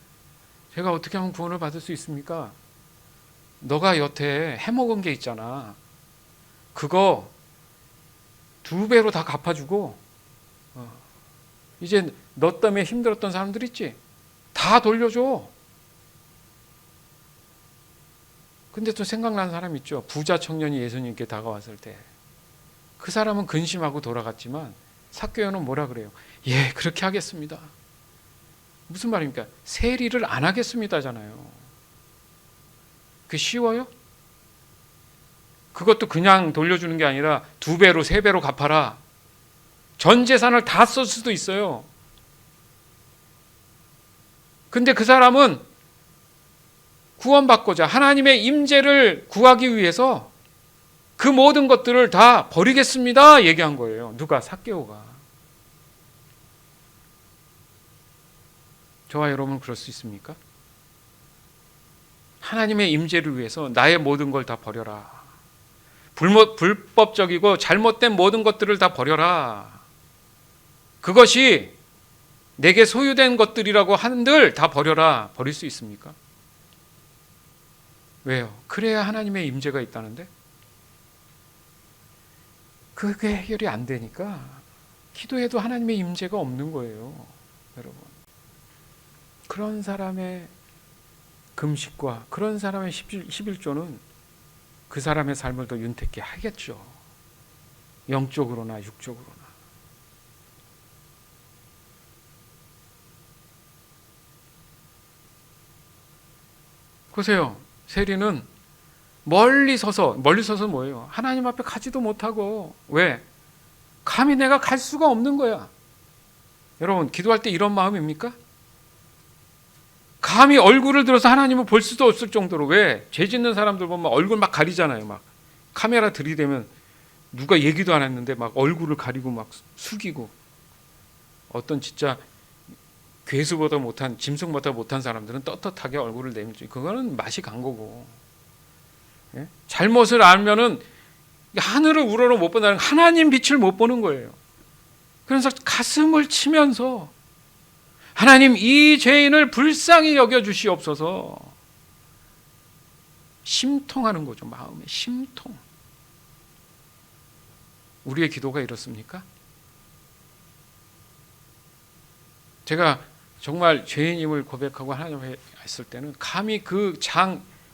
제가 어떻게 하면 구원을 받을 수 있습니까? 너가 여태 해먹은 게 있잖아. 그거 2배로 다 갚아주고 이제 너 때문에 힘들었던 사람들 있지? 다 돌려줘. 근데 또 생각나는 사람 있죠. 부자 청년이 예수님께 다가왔을 때 그 사람은 근심하고 돌아갔지만 삭개오는 뭐라 그래요? 예, 그렇게 하겠습니다. 무슨 말입니까? 세리를 안 하겠습니다잖아요. 그게 쉬워요? 그것도 그냥 돌려주는 게 아니라 2배로 3배로 갚아라. 전 재산을 다 쓸 수도 있어요. 근데 그 사람은 구원받고자 하나님의 임재를 구하기 위해서 그 모든 것들을 다 버리겠습니다 얘기한 거예요. 누가? 삭개오가. 저와 여러분 그럴 수 있습니까? 하나님의 임재를 위해서 나의 모든 걸 다 버려라. 불법적이고 잘못된 모든 것들을 다 버려라. 그것이 내게 소유된 것들이라고 한들 다 버려라. 버릴 수 있습니까? 왜요? 그래야 하나님의 임재가 있다는데? 그게 해결이 안 되니까 기도해도 하나님의 임재가 없는 거예요. 여러분. 그런 사람의 금식과 그런 사람의 11조는 그 사람의 삶을 더 윤택케 하겠죠. 영적으로나 육적으로나. 보세요. 세리는 멀리 서서 뭐예요? 하나님 앞에 가지도 못하고. 왜? 감히 내가 갈 수가 없는 거야. 여러분, 기도할 때 이런 마음입니까? 감히 얼굴을 들어서 하나님을 볼 수도 없을 정도로. 왜? 죄 짓는 사람들 보면 얼굴 막 가리잖아요. 막 카메라 들이대면 누가 얘기도 안 했는데 막 얼굴을 가리고 막 숙이고, 어떤 진짜 괴수보다 못한, 짐승보다 못한 사람들은 떳떳하게 얼굴을 내밀지. 그거는 맛이 간 거고. 예? 잘못을 알면은 하늘을 우러러 못 본다는, 하나님 빛을 못 보는 거예요. 그래서 가슴을 치면서 하나님, 이 죄인을 불쌍히 여겨 주시옵소서, 심통하는 거죠. 마음에 심통. 우리의 기도가 이렇습니까? 제가 정말 죄인임을 고백하고 하나님 앞에 있을 때는 감히 그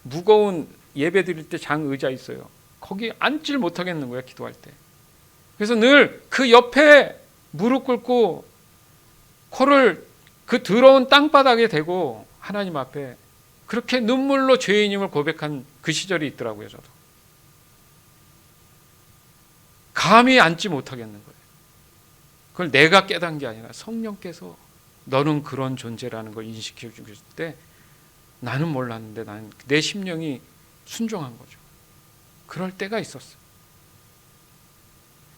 무거운 예배 드릴 때 장 의자 있어요. 거기 앉질 못하겠는 거야, 기도할 때. 그래서 늘 그 옆에 무릎 꿇고 코를 그 더러운 땅바닥에 대고 하나님 앞에 그렇게 눈물로 죄인임을 고백한 그 시절이 있더라고요. 저도 감히 앉지 못하겠는 거예요. 그걸 내가 깨달은 게 아니라 성령께서 너는 그런 존재라는 걸 인식해 주실 때 나는 몰랐는데 나는 내 심령이 순종한 거죠. 그럴 때가 있었어요.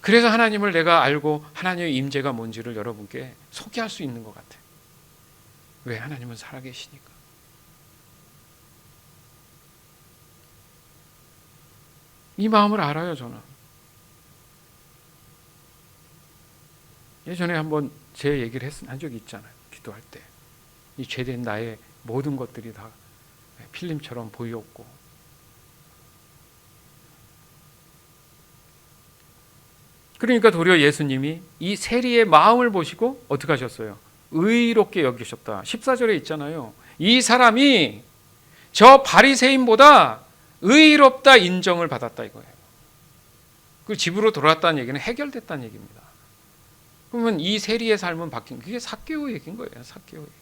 그래서 하나님을 내가 알고 하나님의 임재가 뭔지를 여러분께 소개할 수 있는 것 같아요. 왜? 하나님은 살아계시니까. 이 마음을 알아요, 저는. 예전에 한번 제 얘기를 한 적이 있잖아요. 기도할 때. 이 죄된 나의 모든 것들이 다 필름처럼 보였고, 그러니까 도리어 예수님이 이 세리의 마음을 보시고 어떻게 하셨어요? 의롭게 여기셨다. 14절에 있잖아요. 이 사람이 저 바리새인보다 의롭다 인정을 받았다 이거예요. 그 집으로 돌아왔다는 얘기는 해결됐다는 얘기입니다. 그러면 이 세리의 삶은 바뀐, 그게 삭개오 얘기인 거예요. 삭개오 얘기.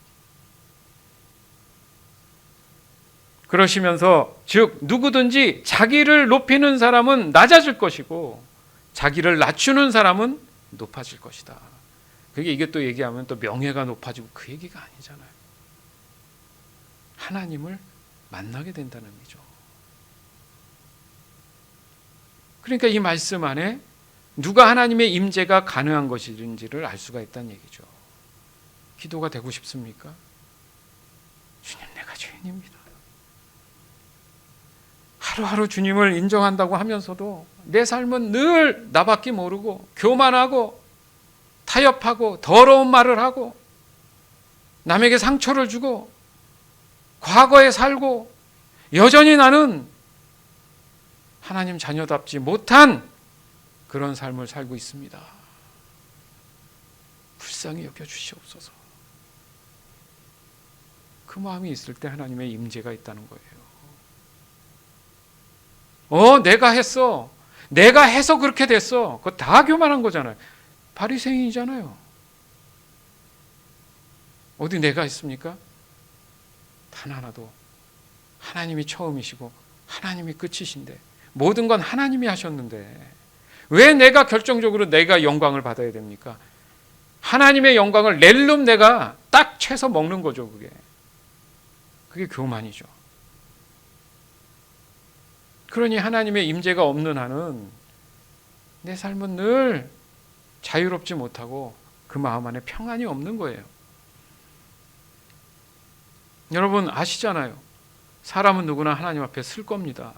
그러시면서 즉 누구든지 자기를 높이는 사람은 낮아질 것이고 자기를 낮추는 사람은 높아질 것이다. 그게 이게 또 얘기하면 또 명예가 높아지고 그 얘기가 아니잖아요. 하나님을 만나게 된다는 의미죠. 그러니까 이 말씀 안에 누가 하나님의 임재가 가능한 것인지를 알 수가 있다는 얘기죠. 기도가 되고 싶습니까? 주님, 내가 죄인입니다. 하루하루 주님을 인정한다고 하면서도 내 삶은 늘 나밖에 모르고 교만하고 타협하고 더러운 말을 하고 남에게 상처를 주고 과거에 살고 여전히 나는 하나님 자녀답지 못한 그런 삶을 살고 있습니다. 불쌍히 여겨주시옵소서. 그 마음이 있을 때 하나님의 임재가 있다는 거예요. 내가 했어. 내가 해서 그렇게 됐어. 그거 다 교만한 거잖아요. 바리새인이잖아요. 어디 내가 있습니까? 단 하나도. 하나님이 처음이시고 하나님이 끝이신데 모든 건 하나님이 하셨는데 왜 내가 결정적으로 내가 영광을 받아야 됩니까? 하나님의 영광을 낼 놈 내가 딱 채서 먹는 거죠. 그게 교만이죠. 그러니 하나님의 임재가 없는 한은 내 삶은 늘 자유롭지 못하고 그 마음 안에 평안이 없는 거예요. 여러분 아시잖아요. 사람은 누구나 하나님 앞에 설 겁니다.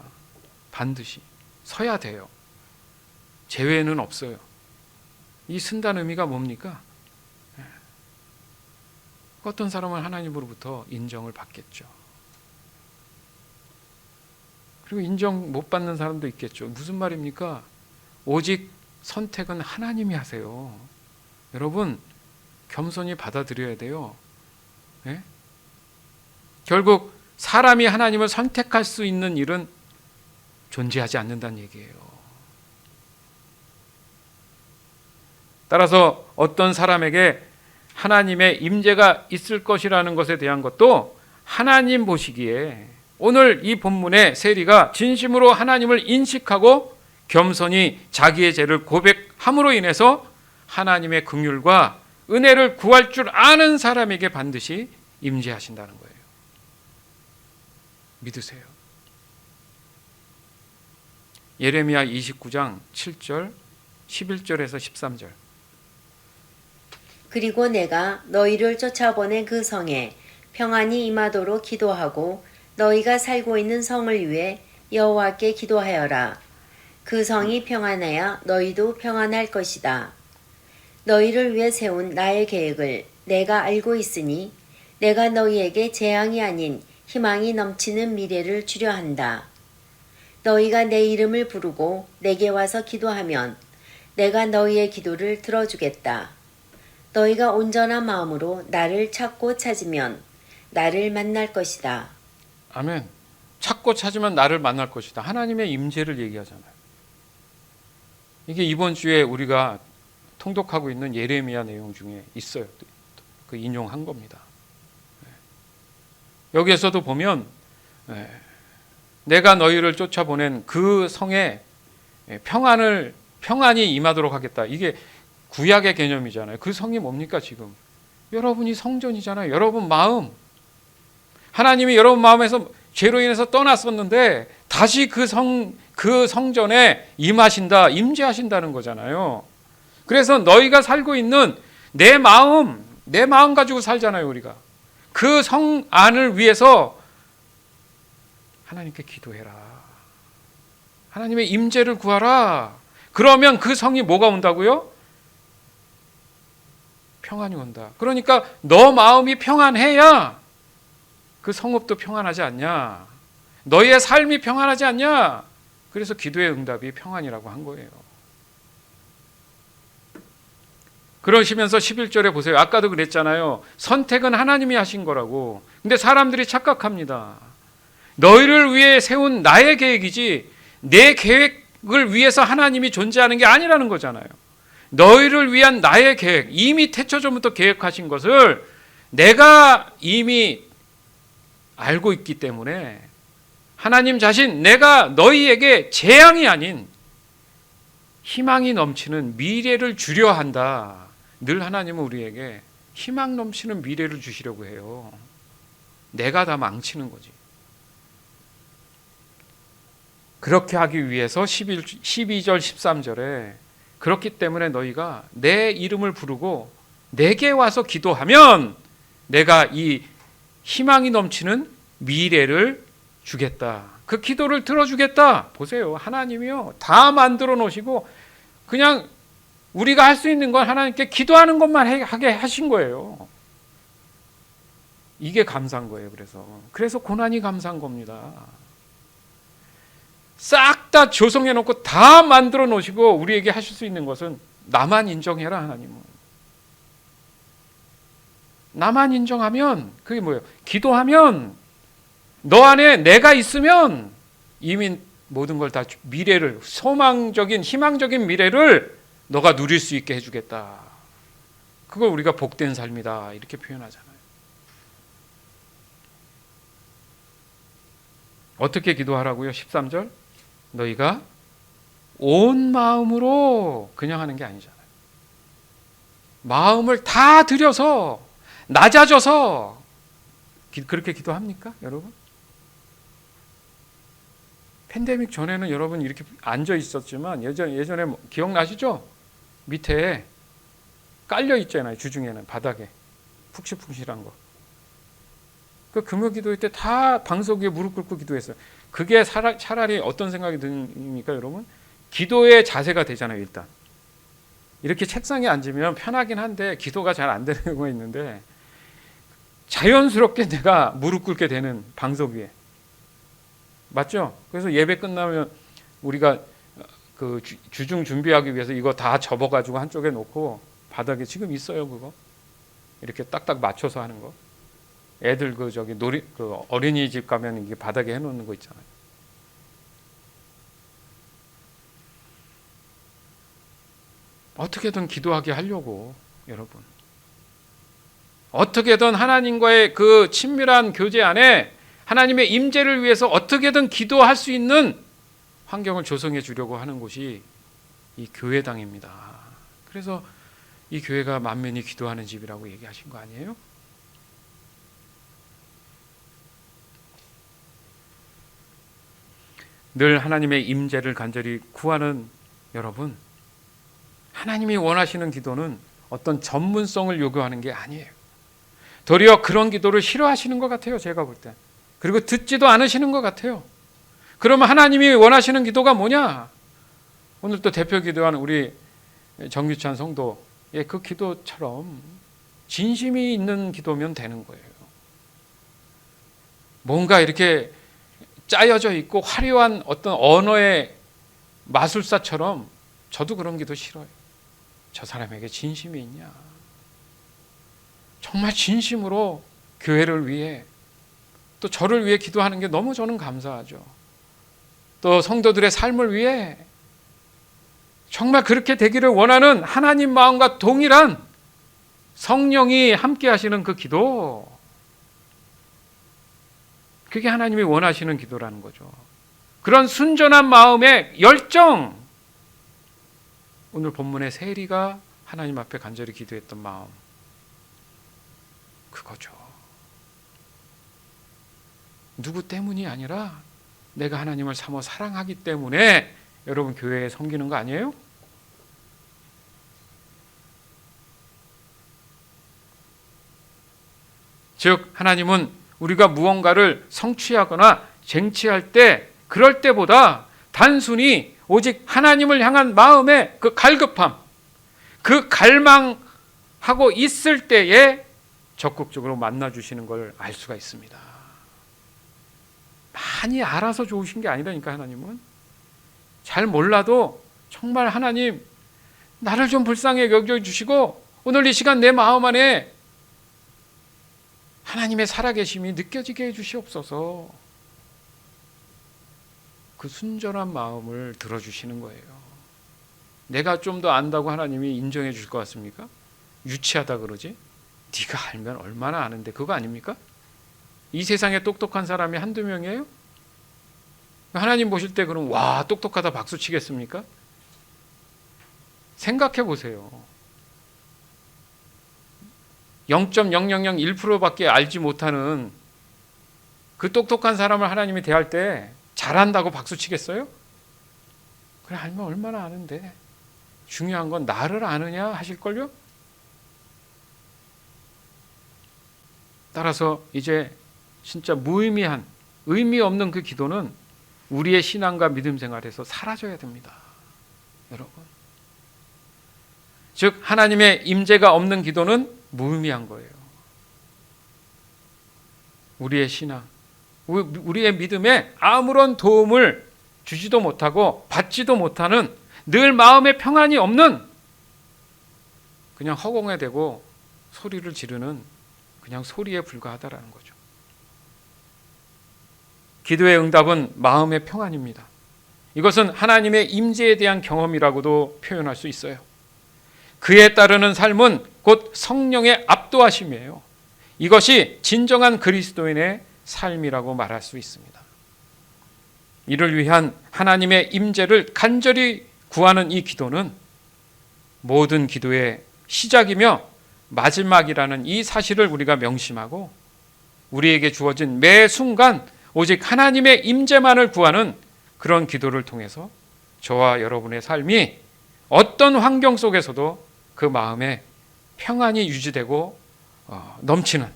반드시 서야 돼요. 재회는 없어요. 이 쓴다는 의미가 뭡니까? 어떤 사람은 하나님으로부터 인정을 받겠죠. 그리고 인정 못 받는 사람도 있겠죠. 무슨 말입니까? 오직 선택은 하나님이 하세요. 여러분 겸손히 받아들여야 돼요. 네? 결국 사람이 하나님을 선택할 수 있는 일은 존재하지 않는다는 얘기예요. 따라서 어떤 사람에게 하나님의 임재가 있을 것이라는 것에 대한 것도 하나님 보시기에 오늘 이 본문의 세리가 진심으로 하나님을 인식하고 겸손히 자기의 죄를 고백함으로 인해서 하나님의 긍휼과 은혜를 구할 줄 아는 사람에게 반드시 임재하신다는 거예요. 믿으세요. 예레미야 29장 7절, 11절에서 13절. 그리고 내가 너희를 쫓아보낸 그 성에 평안이 임하도록 기도하고 너희가 살고 있는 성을 위해 여호와께 기도하여라. 그 성이 평안해야 너희도 평안할 것이다. 너희를 위해 세운 나의 계획을 내가 알고 있으니 내가 너희에게 재앙이 아닌 희망이 넘치는 미래를 주려 한다. 너희가 내 이름을 부르고 내게 와서 기도하면 내가 너희의 기도를 들어주겠다. 너희가 온전한 마음으로 나를 찾고 찾으면 나를 만날 것이다. 아멘. 찾고 찾으면 나를 만날 것이다. 하나님의 임재를 얘기하잖아요. 이게 이번 주에 우리가 통독하고 있는 예레미야 내용 중에 있어요. 그 인용한 겁니다. 여기에서도 보면 내가 너희를 쫓아보낸 그 성에 평안이 임하도록 하겠다. 이게 구약의 개념이잖아요. 그 성이 뭡니까 지금? 여러분이 성전이잖아요. 여러분 마음. 하나님이 여러분 마음에서 죄로 인해서 떠났었는데 다시 그 성전에 임하신다, 임재하신다는 거잖아요. 그래서 너희가 살고 있는 내 마음 가지고 살잖아요, 우리가. 그 성 안을 위해서 하나님께 기도해라. 하나님의 임재를 구하라. 그러면 그 성이 뭐가 온다고요? 평안이 온다. 그러니까 너 마음이 평안해야 그 성읍도 평안하지 않냐? 너희의 삶이 평안하지 않냐? 그래서 기도의 응답이 평안이라고 한 거예요. 그러시면서 11절에 보세요. 아까도 그랬잖아요. 선택은 하나님이 하신 거라고. 근데 사람들이 착각합니다. 너희를 위해 세운 나의 계획이지 내 계획을 위해서 하나님이 존재하는 게 아니라는 거잖아요. 너희를 위한 나의 계획, 이미 태초 전부터 계획하신 것을 내가 이미 알고 있기 때문에 하나님 자신 내가 너희에게 재앙이 아닌 희망이 넘치는 미래를 주려 한다. 늘 하나님은 우리에게 희망 넘치는 미래를 주시려고 해요. 내가 다 망치는 거지. 그렇게 하기 위해서 12절 13절에 그렇기 때문에 너희가 내 이름을 부르고 내게 와서 기도하면 내가 이 희망이 넘치는 미래를 주겠다. 그 기도를 들어주겠다. 보세요. 하나님이요. 다 만들어 놓으시고 그냥 우리가 할 수 있는 건 하나님께 기도하는 것만 하게 하신 거예요. 이게 감사한 거예요. 그래서 고난이 감사한 겁니다. 싹 다 조성해 놓고 다 만들어 놓으시고 우리에게 하실 수 있는 것은 나만 인정해라. 하나님은 나만 인정하면 그게 뭐예요? 기도하면 너 안에 내가 있으면 이미 모든 걸 다 미래를 소망적인 희망적인 미래를 너가 누릴 수 있게 해주겠다. 그걸 우리가 복된 삶이다 이렇게 표현하잖아요. 어떻게 기도하라고요? 13절 너희가 온 마음으로 그냥 하는 게 아니잖아요. 마음을 다 들여서 낮아져서 그렇게 기도합니까 여러분? 팬데믹 전에는 여러분 이렇게 앉아 있었지만 예전에 기억나시죠? 밑에 깔려 있잖아요. 주중에는 바닥에 푹실푹실한 거. 그 금요 기도회 때 다 방석 위에 무릎 꿇고 기도했어요. 그게 차라리 어떤 생각이 듭니까 여러분? 기도의 자세가 되잖아요. 일단 이렇게 책상에 앉으면 편하긴 한데 기도가 잘 안 되는 경우가 있는데 자연스럽게 내가 무릎 꿇게 되는 방석 위에 맞죠? 그래서 예배 끝나면 우리가 그 주중 준비하기 위해서 이거 다 접어가지고 한쪽에 놓고 바닥에 지금 있어요. 그거 이렇게 딱딱 맞춰서 하는 거. 애들 그 어린이집 가면 이게 바닥에 해놓는 거 있잖아요. 어떻게든 기도하게 하려고 여러분. 어떻게든 하나님과의 그 친밀한 교제 안에 하나님의 임재를 위해서 어떻게든 기도할 수 있는 환경을 조성해 주려고 하는 곳이 이 교회당입니다. 그래서 이 교회가 만민이 기도하는 집이라고 얘기하신 거 아니에요? 늘 하나님의 임재를 간절히 구하는 여러분, 하나님이 원하시는 기도는 어떤 전문성을 요구하는 게 아니에요. 도리어 그런 기도를 싫어하시는 것 같아요, 제가 볼 때. 그리고 듣지도 않으시는 것 같아요. 그러면 하나님이 원하시는 기도가 뭐냐? 오늘 또 대표 기도하는 우리 정규찬 성도의 그 기도처럼 진심이 있는 기도면 되는 거예요. 뭔가 이렇게 짜여져 있고 화려한 어떤 언어의 마술사처럼 저도 그런 기도 싫어요. 저 사람에게 진심이 있냐? 정말 진심으로 교회를 위해 또 저를 위해 기도하는 게 너무 저는 감사하죠. 또 성도들의 삶을 위해 정말 그렇게 되기를 원하는 하나님 마음과 동일한 성령이 함께 하시는 그 기도, 그게 하나님이 원하시는 기도라는 거죠. 그런 순전한 마음의 열정, 오늘 본문의 세리가 하나님 앞에 간절히 기도했던 마음, 그거죠. 누구 때문이 아니라 내가 하나님을 사모 사랑하기 때문에 여러분 교회에 섬기는 거 아니에요? 즉 하나님은 우리가 무언가를 성취하거나 쟁취할 때, 그럴 때보다 단순히 오직 하나님을 향한 마음의 그 갈급함, 그 갈망하고 있을 때에 적극적으로 만나주시는 걸 알 수가 있습니다. 많이 알아서 좋으신 게 아니라니까. 하나님은 잘 몰라도 정말 하나님 나를 좀 불쌍히 여겨주시고 오늘 이 시간 내 마음 안에 하나님의 살아계심이 느껴지게 해주시옵소서. 그 순전한 마음을 들어주시는 거예요. 내가 좀 더 안다고 하나님이 인정해 줄 것 같습니까? 유치하다 그러지? 네가 알면 얼마나 아는데, 그거 아닙니까? 이 세상에 똑똑한 사람이 한두 명이에요? 하나님 보실 때 그럼 와 똑똑하다 박수 치겠습니까? 생각해 보세요. 0.0001%밖에 알지 못하는 그 똑똑한 사람을 하나님이 대할 때 잘한다고 박수 치겠어요? 그래, 알면 얼마나 아는데. 중요한 건 나를 아느냐 하실걸요? 따라서 이제 진짜 무의미한, 의미 없는 그 기도는 우리의 신앙과 믿음 생활에서 사라져야 됩니다. 여러분. 즉 하나님의 임재가 없는 기도는 무의미한 거예요. 우리의 신앙, 우리의 믿음에 아무런 도움을 주지도 못하고 받지도 못하는, 늘 마음의 평안이 없는, 그냥 허공에 대고 소리를 지르는 그냥 소리에 불과하다라는 거죠. 기도의 응답은 마음의 평안입니다. 이것은 하나님의 임재에 대한 경험이라고도 표현할 수 있어요. 그에 따르는 삶은 곧 성령의 압도하심이에요. 이것이 진정한 그리스도인의 삶이라고 말할 수 있습니다. 이를 위한 하나님의 임재를 간절히 구하는 이 기도는 모든 기도의 시작이며 마지막이라는 이 사실을 우리가 명심하고 우리에게 주어진 매 순간 오직 하나님의 임재만을 구하는 그런 기도를 통해서 저와 여러분의 삶이 어떤 환경 속에서도 그 마음에 평안이 유지되고 넘치는,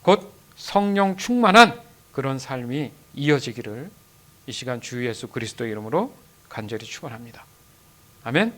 곧 성령 충만한 그런 삶이 이어지기를 이 시간 주 예수 그리스도의 이름으로 간절히 축원합니다. 아멘.